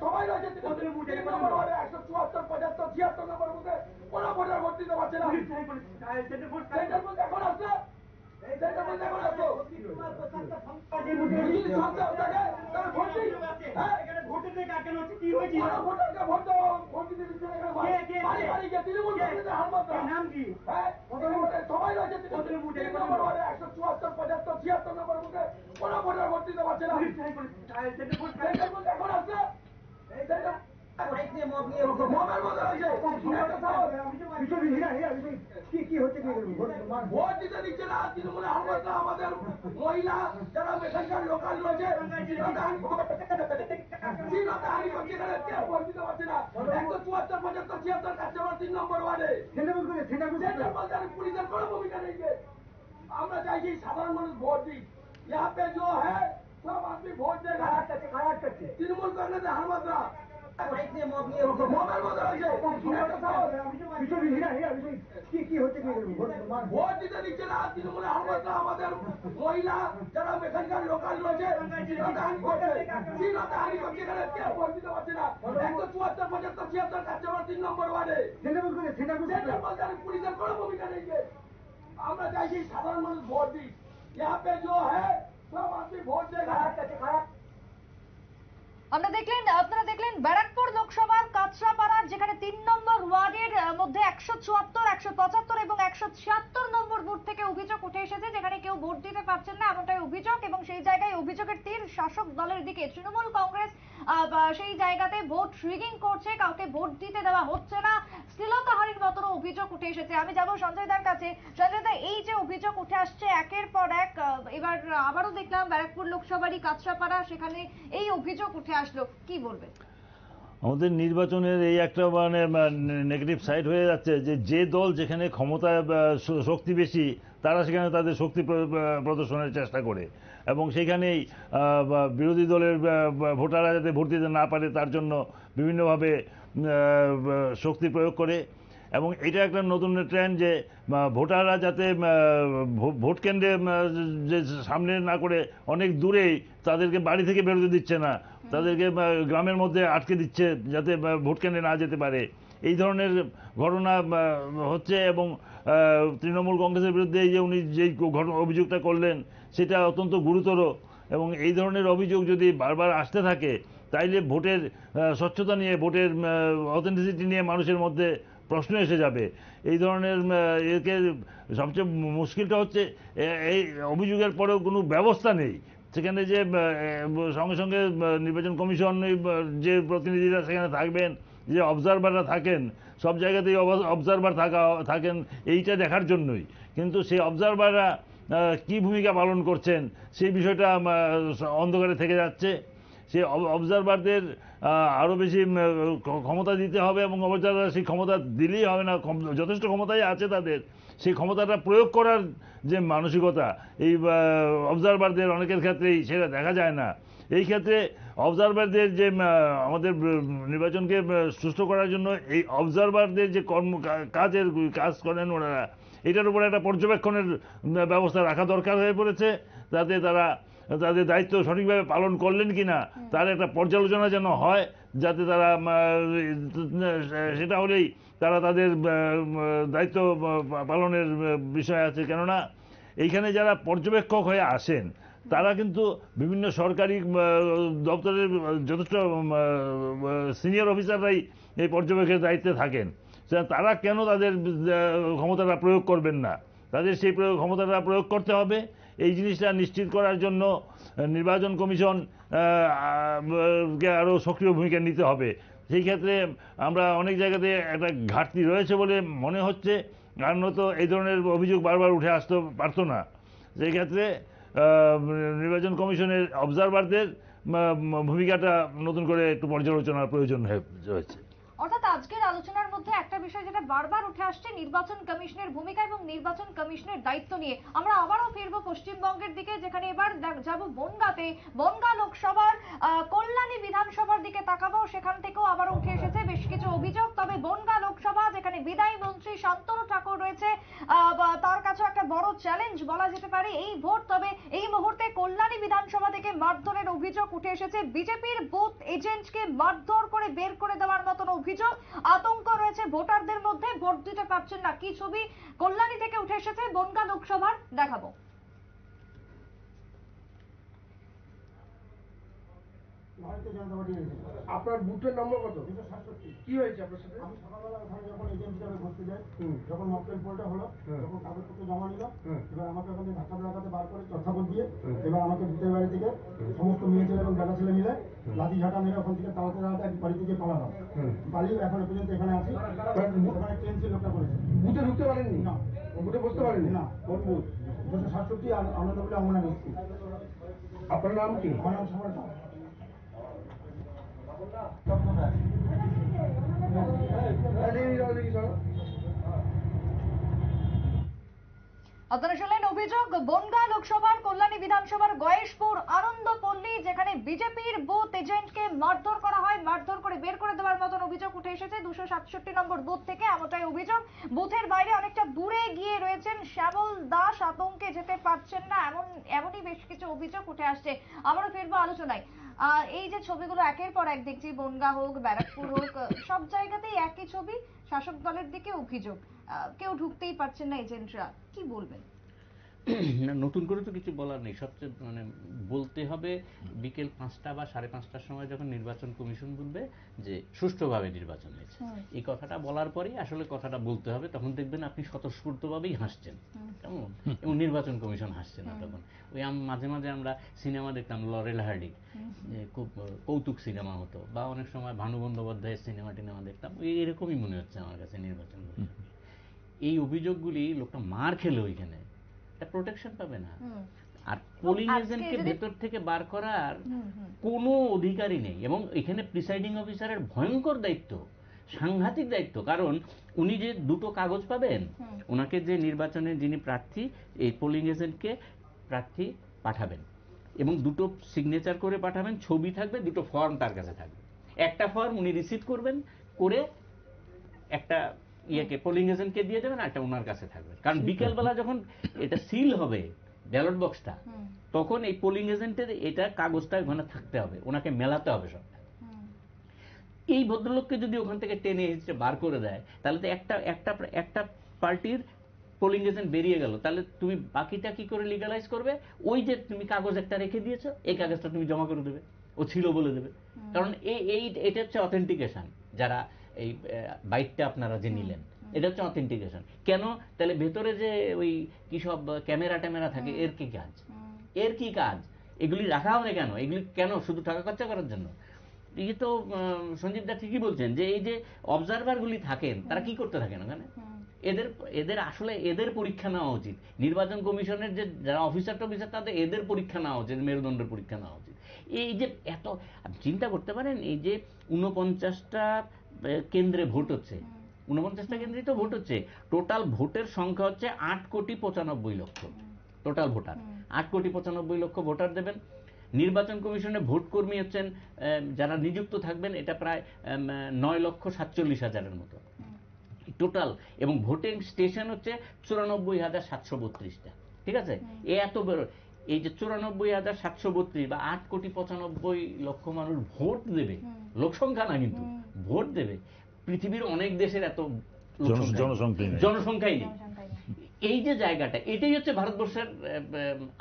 সবাই রয়েছে 3 নম্বর ওয়ার্ডে 174, 75, 76 নম্বর বুথে কোনো ভোটার ভোট দিতে পারছে না। সেন্টার বুথ এখন আসছে, এই সেন্টার বুথ এখন আসছে। ভোটের থেকে কেন হচ্ছে, কি হয়েছে? ভোটারকে ভোট দেওয়া, ভোট দিতে দিচ্ছে না। বাড়ি বাড়ি গিয়ে তৃণমূল কংগ্রেসের হামলা। নাম কি? সবাই রয়েছে 3 নম্বর ওয়ার্ডে 174, 75, 76 নম্বর বুথে কোনো ভোটার ভোট দিতে পারছে না। সেন্টার বুথ এখন আসছে, এই সেন্টার ভোট দিতে দিচ্ছে না তৃণমূলে হামলা। আমাদের মহিলা যারা এখানকার লোকাল রয়েছে ভোট দিতে পারছে না। 174, 75, 76 কাছাড় 3 নম্বর ওয়ার্ডে পুলিশের কোনো ভূমিকা নেই। আমরা চাইছি সাধারণ মানুষ ভোট দিক। यहाँ पे जो है सब आदमी वोट देगा। तृणमूल कांग्रेस हारमात्रा ভোট দিতে দিচ্ছে না তৃণমূলে হারমাত্রা। আমাদের মহিলা যারা এখানকার লোকাল রয়েছে ভোট দিতে পারছে না। 174, 75, 76 কাছাড় 3 নম্বর ওয়ার্ডে পুলিশের কোনো ভূমিকা নেই। আমরা চাইছি সাধারণ মানুষ ভোট দিক। यहाँ पे जो है सब आदमी वोट देगा। আপনারা দেখলেন ব্যারাকপুর লোকসভার কাঁচরাপাড়ার, যেখানে 3 নম্বর ওয়ার্ডের মধ্যে 174, 175 এবং 176 নম্বর বুথ থেকে অভিযোগ উঠে এসেছে, যেখানে কেউ ভোট দিতে পারছেন না এমনটাই অভিযোগ। এবং সেই জায়গায় অভিযোগের তীর শাসক দলের দিকে। তৃণমূল কংগ্রেস সেই জায়গাতে ভোট রিগিং করছে, কাউকে ভোট দিতে দেওয়া হচ্ছে না, শ্লীলতাহানির মতো অভিযোগ উঠে এসেছে। আমি যাব সঞ্জয় দার কাছে। সঞ্জয় দা, এই যে অভিযোগ উঠে আসছে একের পর এক, এবার আবারও দেখলাম ব্যারাকপুর লোকসভারই কাঁচরাপাড়া, সেখানে এই অভিযোগ উঠে আসলো, কি বলবেন? আমাদের নির্বাচনের এই একটা নেগেটিভ সাইড হয়ে যাচ্ছে, যে দল যেখানে ক্ষমতায় শক্তি বেশি, তারা সেখানে তাদের শক্তি প্রদর্শনের চেষ্টা করে, এবং সেখানেই বিরোধী দলের ভোটাররা যাতে ভোট দিতে না পারে তার জন্য বিভিন্নভাবে শক্তি প্রয়োগ করে। এবং এটা একটা নতুন ট্রেন্ড যে ভোটাররা যাতে ভোট কেন্দ্রে যে সামনে না করে অনেক দূরেই তাদেরকে বাড়ি থেকে বেরোতে দিচ্ছে না, তাদেরকে গ্রামের মধ্যে আটকে দিচ্ছে যাতে ভোট কেন্দ্রে না যেতে পারে। এই ধরনের ঘটনা হচ্ছে। এবং তৃণমূল কংগ্রেসের বিরুদ্ধে এই যে উনি যেই অভিযোগটা করলেন সেটা অত্যন্ত গুরুতর। এবং এই ধরনের অভিযোগ যদি বারবার আসতে থাকে, তাইলে ভোটের স্বচ্ছতা নিয়ে, ভোটের অথেন্টিসিটি নিয়ে মানুষের মধ্যে প্রশ্ন এসে যাবে। এই ধরনের একে সবচেয়ে মুশকিলটা হচ্ছে এই অভিযোগের পরেও কোনো ব্যবস্থা নেই। সেখানে যে সঙ্গে সঙ্গে নির্বাচন কমিশন যে প্রতিনিধিরা সেখানে থাকবেন, যে অবজারভাররা থাকেন, সব জায়গাতেই অবজারভার থাকেন এইটা দেখার জন্যই। কিন্তু সেই অবজারভাররা কি ভূমিকা পালন করছেন সেই বিষয়টা অন্ধকারে থেকে যাচ্ছে। সেই অবজারভারদের আরও বেশি ক্ষমতা দিতে হবে, এবং অবজারভাররা সেই ক্ষমতা দিলেই হবে না, যথেষ্ট ক্ষমতাই আছে তাদের, সেই ক্ষমতাটা প্রয়োগ করার যে মানসিকতা এই অবজারভারদের অনেকের ক্ষেত্রেই সেটা দেখা যায় না। এই ক্ষেত্রে অবজারভারদের যে আমাদের নির্বাচনকে সুষ্ঠু করার জন্য এই অবজারভারদের যে কাজ করেন ওনারা, এটার উপর একটা পর্যবেক্ষণের ব্যবস্থা রাখা দরকার হয়ে পড়েছে, যাতে তারা তাদের দায়িত্ব সঠিকভাবে পালন করলেন কিনা তার একটা পর্যালোচনা যেন হয়, যাতে তারা সেটা হলেই তারা তাদের দায়িত্ব পালনের বিষয় আছে। কেননা এইখানে যারা পর্যবেক্ষক হয়ে আসেন তারা কিন্তু বিভিন্ন সরকারি দপ্তরের যথেষ্ট সিনিয়র অফিসাররাই এই পর্যবেক্ষকের দায়িত্বে থাকেন। তারা কেন তাদের ক্ষমতাটা প্রয়োগ করবেন না? তাদের সেই ক্ষমতাটা প্রয়োগ করতে হবে। এই জিনিসটা নিশ্চিত করার জন্য নির্বাচন কমিশন কে আরও সক্রিয় ভূমিকা নিতে হবে। সেই ক্ষেত্রে আমরা অনেক জায়গাতে একটা ঘাটতি রয়েছে বলে মনে হচ্ছে, আর নয়তো এই ধরনের অভিযোগ বারবার উঠে আসতে পারতো না। সেই ক্ষেত্রে নির্বাচন কমিশনের অবজারভারদের ভূমিকাটা নতুন করে একটু পর্যালোচনার প্রয়োজন হয়েছে। অর্থাৎ আজকের আলোচনার মধ্যে একটা বিষয় যেটা বারবার উঠে আসছে, নির্বাচন কমিশনের ভূমিকা এবং নির্বাচন কমিশনের দায়িত্ব নিয়ে। আমরা আবারও ফিরবো পশ্চিমবঙ্গের দিকে, যেখানে এবার যাব বনগাঁতে। বনগাঁ লোকসভার কল্যাণী বিধানসভার দিকে তাকাবো। সেখান থেকেও আবার উঠে এসেছে বেশ কিছু অভিযোগ। তবে বনগাঁ লোকসভা, যেখানে বিদায়ী মন্ত্রী শান্তনু ঠাকুর রয়েছে, তার কাছে একটা বড় চ্যালেঞ্জ বলা যেতে পারে এই ভোট। তবে এই মুহূর্তে কল্যাণী বিধানসভা থেকে মারধরের অভিযোগ উঠে এসেছে। বিজেপির বুথ এজেন্টকে মারধর করে বের করে দেওয়ার মতন অভিযোগ। আতঙ্ক রয়েছে ভোটারদের মধ্যে, ভোট দিতে পারছেন না। কি ছবি কল্যাণী থেকে উঠে এসেছে বনগাঁ লোকসভার, দেখাবো। আপনার বুথের নম্বর কত? কি হয়েছে আপনার সাথে? আমি সকালবেলা ওখানে যখন এজেন্ট হিসাবে ঘুরতে যাই, যখন মকটেল পোলটা হলো, যখন কাগজপত্র জমা নিল, এবার আমাকে ওখানে ধাক্কা ধাক্কাতে বার করে চর্চাপদ দিয়ে এবার আমাকে ভিতরের বাড়ি থেকে সমস্ত মেয়ে ছেলে এবং বেটা ছেলে মিলে লাঠি ঝাঁটা মেরে ওখান থেকে তাড়াতে তাড়াতে এক বাড়ি থেকে পালালাম। পালিয়ে এখনো পর্যন্ত এখানে আছি। ওখানে টেন্সি লোকটা করেছে। বুথে ঢুকতে পারেননি? না। বুথে বসতে পারেননি? না। কোন বুথ? 267 আনন্দপুরে অমনা মিস্ত্রি। আপনার নাম কি? আমার নাম সমর সাহা। আপনারা শুনলেন অভিযোগ বনগাঁ লোকসভার কল্যাণী বিধানসভার গয়েশপুর আনন্দপল্লী, যেখানে বিজেপির বুথ এজেন্টকে মারধর করা হয়, মারধর করে বের করে দেওয়ার মতন অভিযোগ উঠে এসেছে 267 নম্বর বুথ থেকে। এমনটাই অভিযোগ। বুথের বাইরে অনেকটা দূরে গিয়ে রয়েছেন শ্যামল দাস, আতঙ্কে যেতে পারছেন না, এমনই বেশ কিছু অভিযোগ উঠে আসছে। আবারও ফিরবো আলোচনায়। এই যে ছবিগুলো একের পর এক দেখছি, বনগাঁ হোক, ব্যারাকপুর হোক, সব জায়গাতেই একই ছবি, শাসক দলের দিকে অভিযোগ, কেউ ঢুকতেই পারছেন না এজেন্টরা। কি বলবেন? না, নতুন করে তো কিছু বলার নেই। সবচেয়ে বলতে হবে বিকেল 5টা বা 5:30টার সময় যখন নির্বাচন কমিশন বলবে যে সুষ্ঠুভাবে নির্বাচন হয়েছে, এই কথাটা বলার পরেই আসলে কথাটা বলতে হবে। তখন দেখবেন আপনি স্বতঃস্ফূর্তভাবেই হাসছেন, কেমন, এবং নির্বাচন কমিশন হাসছে না তখন। ওই মাঝে মাঝে আমরা সিনেমা দেখতাম, লরেল হার্ডিং, খুব কৌতুক সিনেমা হতো, বা অনেক সময় ভানু বন্দ্যোপাধ্যায়ের সিনেমা টিনেমা দেখতাম। এরকমই মনে হচ্ছে আমার কাছে নির্বাচন কমিশন। এই অভিযোগগুলি, লোকটা মার খেলে ওইখানে প্রোটেকশন পাবে না। আর পোলিং এজেন্টকে ভেতর থেকে বার করার কোনো অধিকারই নেই, এবং এখানে প্রিসাইডিং অফিসারের ভয়ঙ্কর দায়িত্ব, সাংঘাতিক দায়িত্ব। কারণ উনি যে দুটো কাগজ পাবেন, ওনাকে যে নির্বাচনে যিনি প্রার্থী, এই পোলিং এজেন্টকে প্রার্থী পাঠাবেন এবং দুটো সিগনেচার করে পাঠাবেন, ছবি থাকবে, দুটো ফর্ম তার কাছে থাকবে। একটা ফর্ম উনি রিসিভ করবেন, করে একটা ইয়েকে পোলিং এজেন্টকে দিয়ে দেবেন, একটা ওনার কাছে থাকবে। কারণ বিকেলবেলা যখন এটা সিল হবে ব্যালট বক্সটা, তখন এই পোলিং এজেন্টের এটা কাগজটা ওখানে থাকতে হবে, ওনাকে মেলাতে হবে সবটা। এই ভদ্রলোককে যদি ওখান থেকে টেনে এসে বার করে দেয়, তাহলে তো একটা পার্টির পোলিং এজেন্ট বেরিয়ে গেল। তাহলে তুমি বাকিটা কি করে লিগালাইজ করবে? ওই যে তুমি কাগজ একটা রেখে দিয়েছো, এই কাগজটা তুমি জমা করে দেবে, ও ছিল বলে দেবে। কারণ এটা হচ্ছে অথেন্টিকেশন। যারা এই বাইকটা আপনারা যে নিলেন, এটা হচ্ছে অথেন্টিকেশন। কেন? তাহলে ভেতরে যে ওই কি সব ক্যামেরা ট্যামেরা থাকে, এর কি কাজ? এর কি কাজ? এগুলি রাখা হবে কেন? এগুলি কেন? শুধু টাকা খরচা করার জন্য? এই তো সঞ্জীব দা ঠিকই বলছেন যে এই যে অবজারভারগুলি থাকেন, তারা কি করতে থাকেন ওখানে? এদের আসলে এদের পরীক্ষা নেওয়া উচিত। নির্বাচন কমিশনের যে যারা অফিসার টফিসার, তাদের এদের পরীক্ষা নেওয়া উচিত, মেরুদণ্ডের পরীক্ষা নেওয়া উচিত। এই যে এত চিন্তা করতে পারেন, এই যে 49টা কেন্দ্রে ভোট হচ্ছে, 49টা কেন্দ্রেই তো ভোট হচ্ছে। টোটাল ভোটের সংখ্যা হচ্ছে 8,95,00,000 টোটাল ভোটার। 8,95,00,000 ভোটার দেবেন। নির্বাচন কমিশনে ভোট কর্মী হচ্ছেন যারা নিযুক্ত থাকবেন, এটা প্রায় 9,47,000 মতো। টোটাল, এবং ভোটিং স্টেশন হচ্ছে 94,732টা। ঠিক আছে, এত বড় এই যে 94,732 বা 8,95,00,000 মানুষ ভোট দেবে, লোকসংখ্যা না কিন্তু ভোট দেবে, পৃথিবীর অনেক দেশের এত জনসংখ্যাই নেই। এই যে জায়গাটা, এটাই হচ্ছে ভারতবর্ষের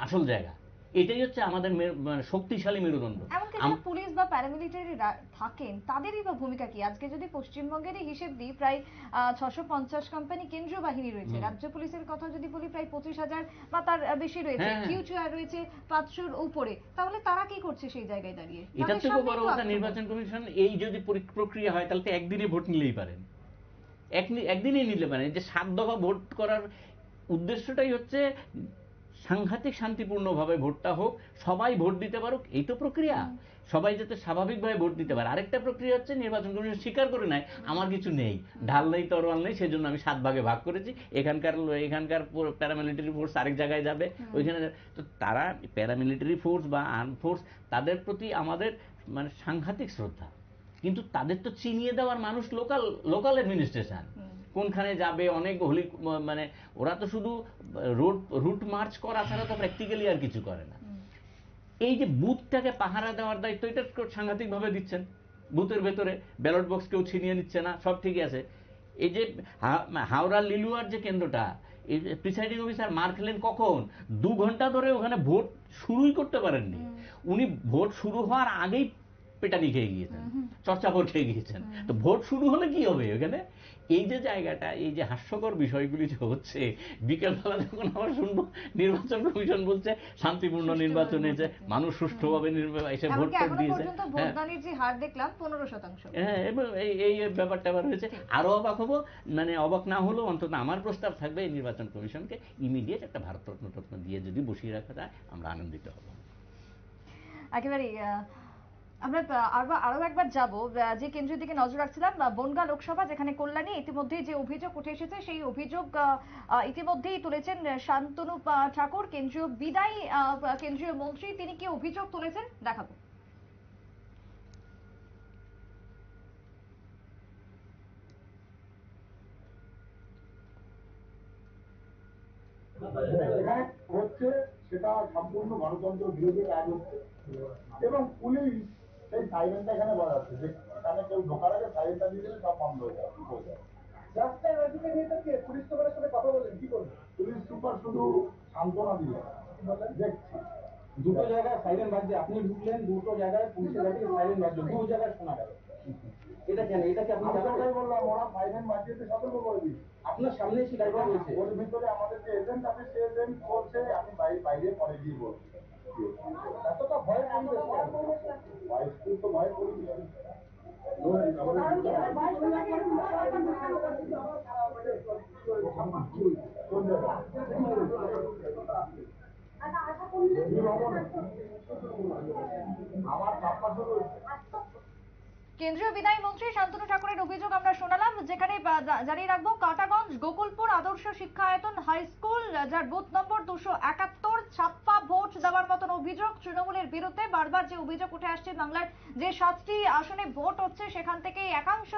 আসল জায়গা, এটাই হচ্ছে আমাদের শক্তিশালী মেরুদণ্ড। এমনকি যারা পুলিশ বা প্যারামিলিটারি থাকেন তাদেরই বা ভূমিকা কি? আজকে যদি পশ্চিমবঙ্গেরই হিসেব দিই, প্রায় 650 কোম্পানি কেন্দ্রীয় বাহিনী রয়েছে। রাজ্য পুলিশের কথা যদি বলি প্রায় 25,000 বা তার বেশি রয়েছে, কিউটিআর রয়েছে 500-র উপরে। তাহলে তারা কি করছে সেই জায়গায় দাঁড়িয়ে? এটা থেকে বড় কথা, নির্বাচন কমিশন এই যদি প্রক্রিয়া হয় তাহলে তো একদিনে ভোট নিলেই পারেন, একদিনেই নিলে পারেন। যে 7 দফা ভোট করার উদ্দেশ্যটাই হচ্ছে সাংঘাতিক শান্তিপূর্ণভাবে ভোটটা হোক, সবাই ভোট দিতে পারুক, এই তো প্রক্রিয়া। সবাই যাতে স্বাভাবিকভাবে ভোট দিতে পারে। আরেকটা প্রক্রিয়া হচ্ছে নির্বাচন কমিশন স্বীকার করে নেয় আমার কিছু নেই, ঢাল নেই, তরোয়াল নেই, সেজন্য আমি 7 ভাগে ভাগ করেছি, এখানকার প্যারামিলিটারি ফোর্স আরেক জায়গায় যাবে, ওইখানে। তো তারা প্যারামিলিটারি ফোর্স বা আর্ম ফোর্স, তাদের প্রতি আমাদের মানে সাংঘাতিক শ্রদ্ধা, কিন্তু তাদের তো চিনিয়ে দেওয়ার মানুষ লোকাল অ্যাডমিনিস্ট্রেশন কোনখানে যাবে, অনেক হোলি মানে ওরা তো শুধু রুট মার্চ করা ছাড়া তো প্র্যাকটিক্যালি আর কিছু করে না। এই যে বুথটাকে পাহারা দেওয়ার দায়িত্ব, এটা সাংঘাতিকভাবে দিচ্ছেন। বুথের ভেতরে ব্যালট বক্স কেউ ছিনিয়ে নিচ্ছে না, সব ঠিকই আছে। এই যে হাওড়া লিলুয়ার যে কেন্দ্রটা, এই প্রিসাইডিং অফিসার মার খেলেন কখন? 2 ঘন্টা ধরে ওখানে ভোট শুরুই করতে পারেননি। উনি ভোট শুরু হওয়ার আগেই পেটানি খেয়ে গিয়েছেন, চর্চাপর খেয়ে গিয়েছেন। তো ভোট শুরু হলে কি হবে ওখানে? এই যে জায়গাটা, এই যে হাস্যকর বিষয়গুলি যে হচ্ছে, বিকেলবেলা যখন আমরা শুনবো নির্বাচন কমিশন বলছে শান্তিপূর্ণ নির্বাচন হয়েছে, মানুষ সুষ্ঠুভাবে এসে ভোট দিয়েছে, ভোটদানের হার দেখলাম 15%। হ্যাঁ, এবং এই ব্যাপারটা আবার হয়েছে। আরো অবাক হবো, মানে অবাক না হলেও অন্তত আমার প্রস্তাব থাকবে এই নির্বাচন কমিশনকে ইমিডিয়েট একটা ভারতরত্ন দিয়ে যদি বসিয়ে রাখা যায়, আমরা আনন্দিত হব। একেবারেই। আমরা আরো একবার যাব যে কেন্দ্রের দিকে নজর রাখছিলাম, বনগাঁ লোকসভা, যেখানে কল্যাণী ইতিমধ্যেই যে অভিযোগ উঠে এসেছে, সেই অভিযোগ ইতিমধ্যেই তুলেছেন শান্তনু ঠাকুর, কেন্দ্রীয় বিদায়ী কেন্দ্রীয় মন্ত্রী। তিনি কি অভিযোগ তুলেছেন দেখাবো। এখানে হচ্ছে সেটা সম্পূর্ণ গণতন্ত্র বিরোধী কাজ হচ্ছে, এবং পুলিশ সেই সাইরেনটা এখানে বাজাচ্ছে যে এখানে কেউ ঢোকার আগে সাইরেনটা দিয়ে দিলে সব বন্ধ হয়ে যাবে। রাস্তায় রাজুকে নিয়ে থাকে পুলিশ সুপারের সাথে কথা বলেন, কি করবেন? পুলিশ সুপার শুধু সান্ত্বনা দিল, দেখছি 2টো জায়গায় সাইরেন বাজছে, আপনি ঢুকলেন 2টো জায়গায় পুলিশের গাড়ি সাইরেন বাজছে, 2 জায়গায় শোনা গেল। এটা কেন? এটা কি আপনি জানাই বললাম, ওরা সাইরেন বাজিয়েতে সতর্ক করে দিই। আপনার সামনে এসে গাড়িটা রয়েছে, ওর ভিতরে আমাদের যে এজেন্ট আছে সে এজেন্ট বলছে আমি বাইরে পরে গিয়ে বলছি। এতটা ভয় স্কুল তো ভয় করি আমার চাপা শুরু। কেন্দ্রীয় বিদায়ী মন্ত্রী শান্তনু ঠাকুরের অভিযোগ আমরা শোনালাম, যেখানে জানিয়ে রাখবো কাটাগঞ্জ গোকুলপুর আদর্শ শিক্ষায়তন হাই স্কুল, যার বুথ নম্বর 271, ছাপ্পা ভোট দেওয়ার মতন অভিযোগ তৃণমূলের বিরুদ্ধে। বারবার যে অভিযোগ উঠে আসছে, বাংলার যে 7টি আসনে ভোট হচ্ছে সেখান থেকে একাংশ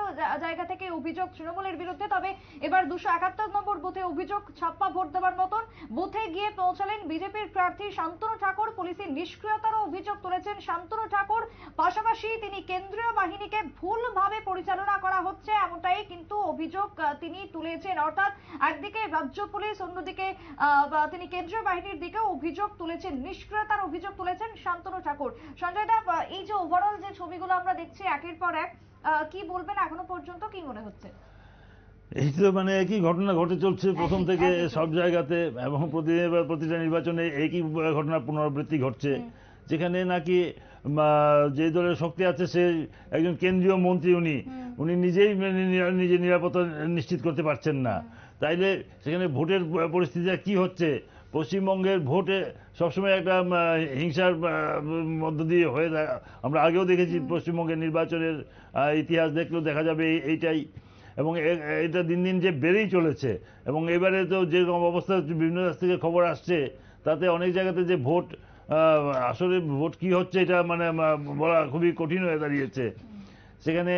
জায়গা থেকে অভিযোগ তৃণমূলের বিরুদ্ধে। তবে এবার 271 নম্বর বুথে অভিযোগ ছাপ্পা ভোট দেওয়ার মতন। বুথে গিয়ে পৌঁছালেন বিজেপির প্রার্থী শান্তনু ঠাকুর। পুলিশের নিষ্ক্রিয়তারও অভিযোগ তুলেছেন শান্তনু ঠাকুর। পাশাপাশি তিনি কেন্দ্রীয় বাহিনী ভুলভাবে পরিচালনা করা হচ্ছে, এমনটাই কিন্তু অভিযোগ তিনি তুলেছেন। অর্থাৎ একদিকে রাজ্য পুলিশ, অন্যদিকে তিনি কেন্দ্রীয় বাহিনীর দিকেও অভিযোগ তুলেছেন, নিষ্ক্রিয়তার অভিযোগ তুলেছেন শান্তনু ঠাকুর। সঞ্জয় দা, এই যে ওভারঅল যে ছবিগুলো আমরা দেখছি একের পর এক, কি বলবেন এখনো পর্যন্ত, কি মনে হচ্ছে? এই তো মানে একই ঘটনা ঘটে চলছে প্রথম থেকে সব জায়গাতে, এবং প্রতিটা নির্বাচনে একই ঘটনার পুনরাবৃত্তি ঘটছে। যেখানে নাকি যে দলের শক্তি আছে সে একজন কেন্দ্রীয় মন্ত্রী, উনি নিজেই নিজের নিরাপত্তা নিশ্চিত করতে পারছেন না। তাইলে সেখানে ভোটের পরিস্থিতিটা কি হচ্ছে? পশ্চিমবঙ্গের ভোটে সবসময় একটা হিংসার মধ্য দিয়ে হয়ে আমরা আগেও দেখেছি, পশ্চিমবঙ্গের নির্বাচনের ইতিহাস দেখলেও দেখা যাবে এইটাই। এবং এটা দিন দিন যে বেড়েই চলেছে। এবং এবারে তো যেরকম অবস্থা বিভিন্ন দেশ থেকে খবর আসছে, তাতে অনেক জায়গাতে যে ভোট, আসলে ভোট কি হচ্ছে এটা মানে বলা খুবই কঠিন হয়ে দাঁড়িয়েছে। সেখানে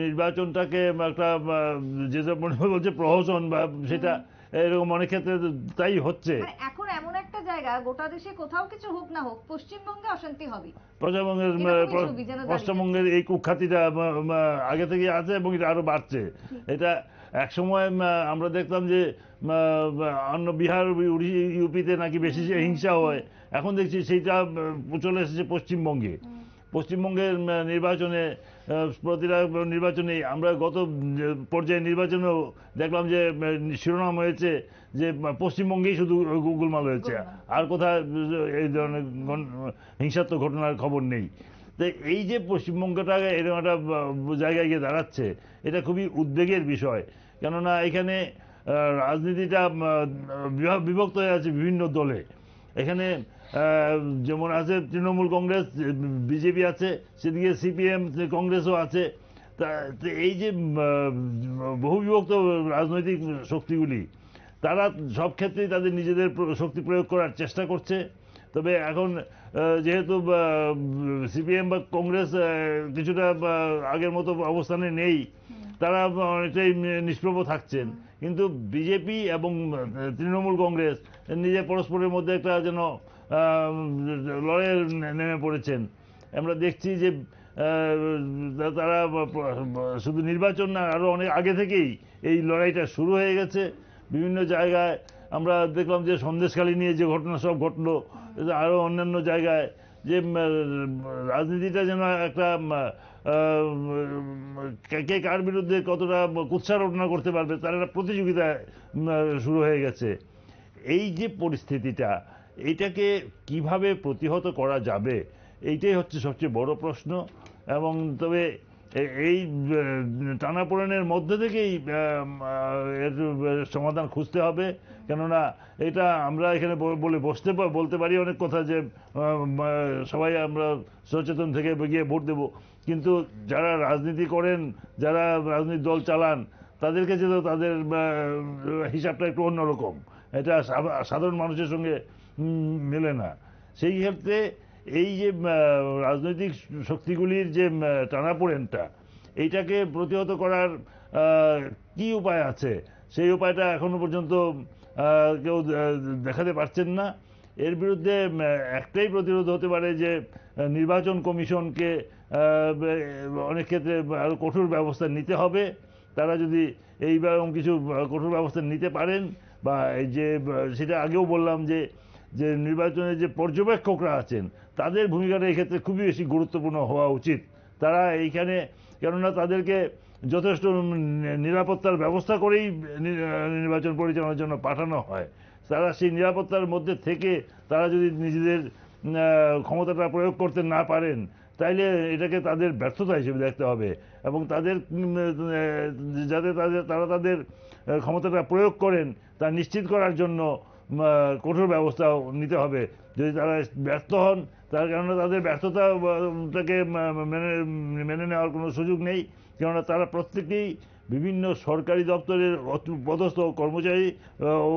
নির্বাচনটাকে একটা যেসব মনে হয় বলছে প্রহসন বা সেটা এরকম অনেক ক্ষেত্রে তাই হচ্ছে। মানে এখন এমন একটা জায়গা, গোটা দেশে কোথাও কিছু হোক না হোক, পশ্চিমবঙ্গে অশান্তি হবে। পশ্চিমবঙ্গের এই কুখ্যাতিটা আগে থেকে আছে এবং এটা আরো বাড়ছে। এটা একসময় আমরা দেখতাম যে অন্য বিহার, ইউপিতে নাকি বেশি হিংসা হয়, এখন দেখছি সেইটা চলে এসেছে পশ্চিমবঙ্গে। পশ্চিমবঙ্গের নির্বাচনে, প্রতিটা নির্বাচনে, আমরা গত পর্যায়ে নির্বাচনেও দেখলাম যে শিরোনাম হয়েছে যে পশ্চিমবঙ্গেই শুধু গোলমাল হয়েছে, আর কোথাও এই ধরনের হিংসাত্মক ঘটনার খবর নেই। তো এই যে পশ্চিমবঙ্গটা এরকম একটা জায়গায় গিয়ে দাঁড়াচ্ছে, এটা খুবই উদ্বেগের বিষয়। কেননা এখানে রাজনীতিটা বিভক্ত হয়ে আছে বিভিন্ন দলে। এখানে যেমন আছে তৃণমূল কংগ্রেস, বিজেপি আছে, সেদিকে সিপিএম কংগ্রেসও আছে। তা এই যে বহু বিভক্ত রাজনৈতিক শক্তিগুলি, তারা সব ক্ষেত্রেই তাদের নিজেদের শক্তি প্রয়োগ করার চেষ্টা করছে। তবে এখন যেহেতু সিপিএম বা কংগ্রেস কিছুটা আগের মতো অবস্থানে নেই, তারা অনেকটাই নিষ্প্রভ থাকছেন। কিন্তু বিজেপি এবং তৃণমূল কংগ্রেস নিজে পরস্পরের মধ্যে একটা যেন লড়াইয়ে নেমে পড়েছেন। আমরা দেখছি যে তারা শুধু নির্বাচন না, আরো অনেক আগে থেকেই এই লড়াইটা শুরু হয়ে গেছে। বিভিন্ন জায়গায় আমরা দেখলাম যে সন্দেশখালী নিয়ে যে ঘটনা সব ঘটলো, আরো অন্যান্য জায়গায় যে রাজনীতিটা যেন একটা কে কার বিরুদ্ধে কতটা কুৎসা রটনা করতে পারবে তার একটা প্রতিযোগিতা শুরু হয়ে গেছে। এই যে পরিস্থিতিটা, এইটাকে কিভাবে প্রতিহত করা যাবে, এইটাই হচ্ছে সবচেয়ে বড় প্রশ্ন। এবং তবে এই টানাপোড়েনের মধ্যে থেকেই এর সমাধান খুঁজতে হবে। কেননা এটা আমরা এখানে বলতে পারি অনেক কথা যে সবাই আমরা সচেতন থেকে গিয়ে ভোট দেব, কিন্তু যারা রাজনীতি করেন, যারা রাজনৈতিক দল চালান, তাদের কাছে তো তাদের হিসাবটা একটু অন্যরকম। এটা সাধারণ মানুষের সঙ্গে মেলে না। সেই ক্ষেত্রে এই যে রাজনৈতিক শক্তিগুলির যে টানাপোড়েনটা, এইটাকে প্রতিহত করার কি উপায় আছে, সেই উপায়টা এখনো পর্যন্ত কেউ দেখাতে পারছেন না। এর বিরুদ্ধে একটাই প্রতিরোধ হতে পারে যে নির্বাচন কমিশনকে অনেক ক্ষেত্রে আরো কঠোর ব্যবস্থা নিতে হবে। তারা যদি এইরকম কিছু কঠোর ব্যবস্থা নিতে পারেন, বা এই যে সেটা আগেও বললাম যে নির্বাচনের যে পর্যবেক্ষকরা আছেন, তাদের ভূমিকাটা এই ক্ষেত্রে খুবই বেশি গুরুত্বপূর্ণ হওয়া উচিত। তারা এইখানে, কেননা তাদেরকে যথেষ্ট নিরাপত্তার ব্যবস্থা করেই নির্বাচন পরিচালনার জন্য পাঠানো হয়। তারা সেই নিরাপত্তার মধ্যে থেকে তারা যদি নিজেদের ক্ষমতাটা প্রয়োগ করতে না পারেন, তাইলে এটাকে তাদের ব্যর্থতা হিসেবে দেখতে হবে। এবং তাদের যাতে তারা তাদের ক্ষমতাটা প্রয়োগ করেন তা নিশ্চিত করার জন্য কঠোর ব্যবস্থা নিতে হবে। যদি তারা ব্যর্থ হন, তার কারণে তাদের ব্যর্থতাটাকে মেনে নেওয়ার কোনো সুযোগ নেই। কেননা তারা প্রত্যেকেই বিভিন্ন সরকারি দপ্তরের পদস্থ কর্মচারী,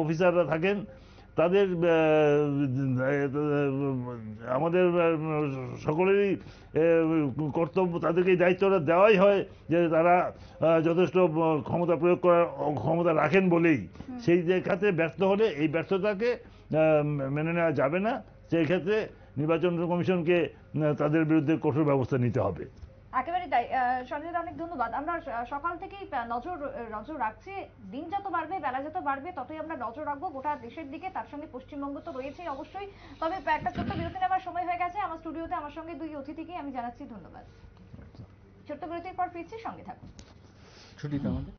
অফিসাররা থাকেন। তাদের আমাদের সকলেরই কর্তব্য, তাদেরকে এই দায়িত্বটা দেওয়াই হয় যে তারা যথেষ্ট ক্ষমতা প্রয়োগ করার ক্ষমতা রাখেন বলেই সেই ক্ষেত্রে ব্যর্থ হলে এই ব্যর্থতাকে মেনে নেওয়া যাবে না। সেই ক্ষেত্রে নির্বাচন কমিশনকে তাদের বিরুদ্ধে কঠোর ব্যবস্থা নিতে হবে। একেবারে তাই। সঞ্জয়, অনেক ধন্যবাদ। আমরা সকাল থেকেই নজর রাখছি। দিন যত বাড়বে, বেলা যত বাড়বে, ততই আমরা নজর রাখবো গোটা দেশের দিকে। তার সঙ্গে পশ্চিমবঙ্গ তো রয়েছেই অবশ্যই। তবে একটা ছোট্ট বিরতি নেওয়ার সময় হয়ে গেছে। আমার স্টুডিওতে আমার সঙ্গে দুই অতিথিকে আমি জানাচ্ছি ধন্যবাদ। ছোট্ট বিরতির পর ফিরছি, সঙ্গে থাকুন। ছুটিতে আমাদের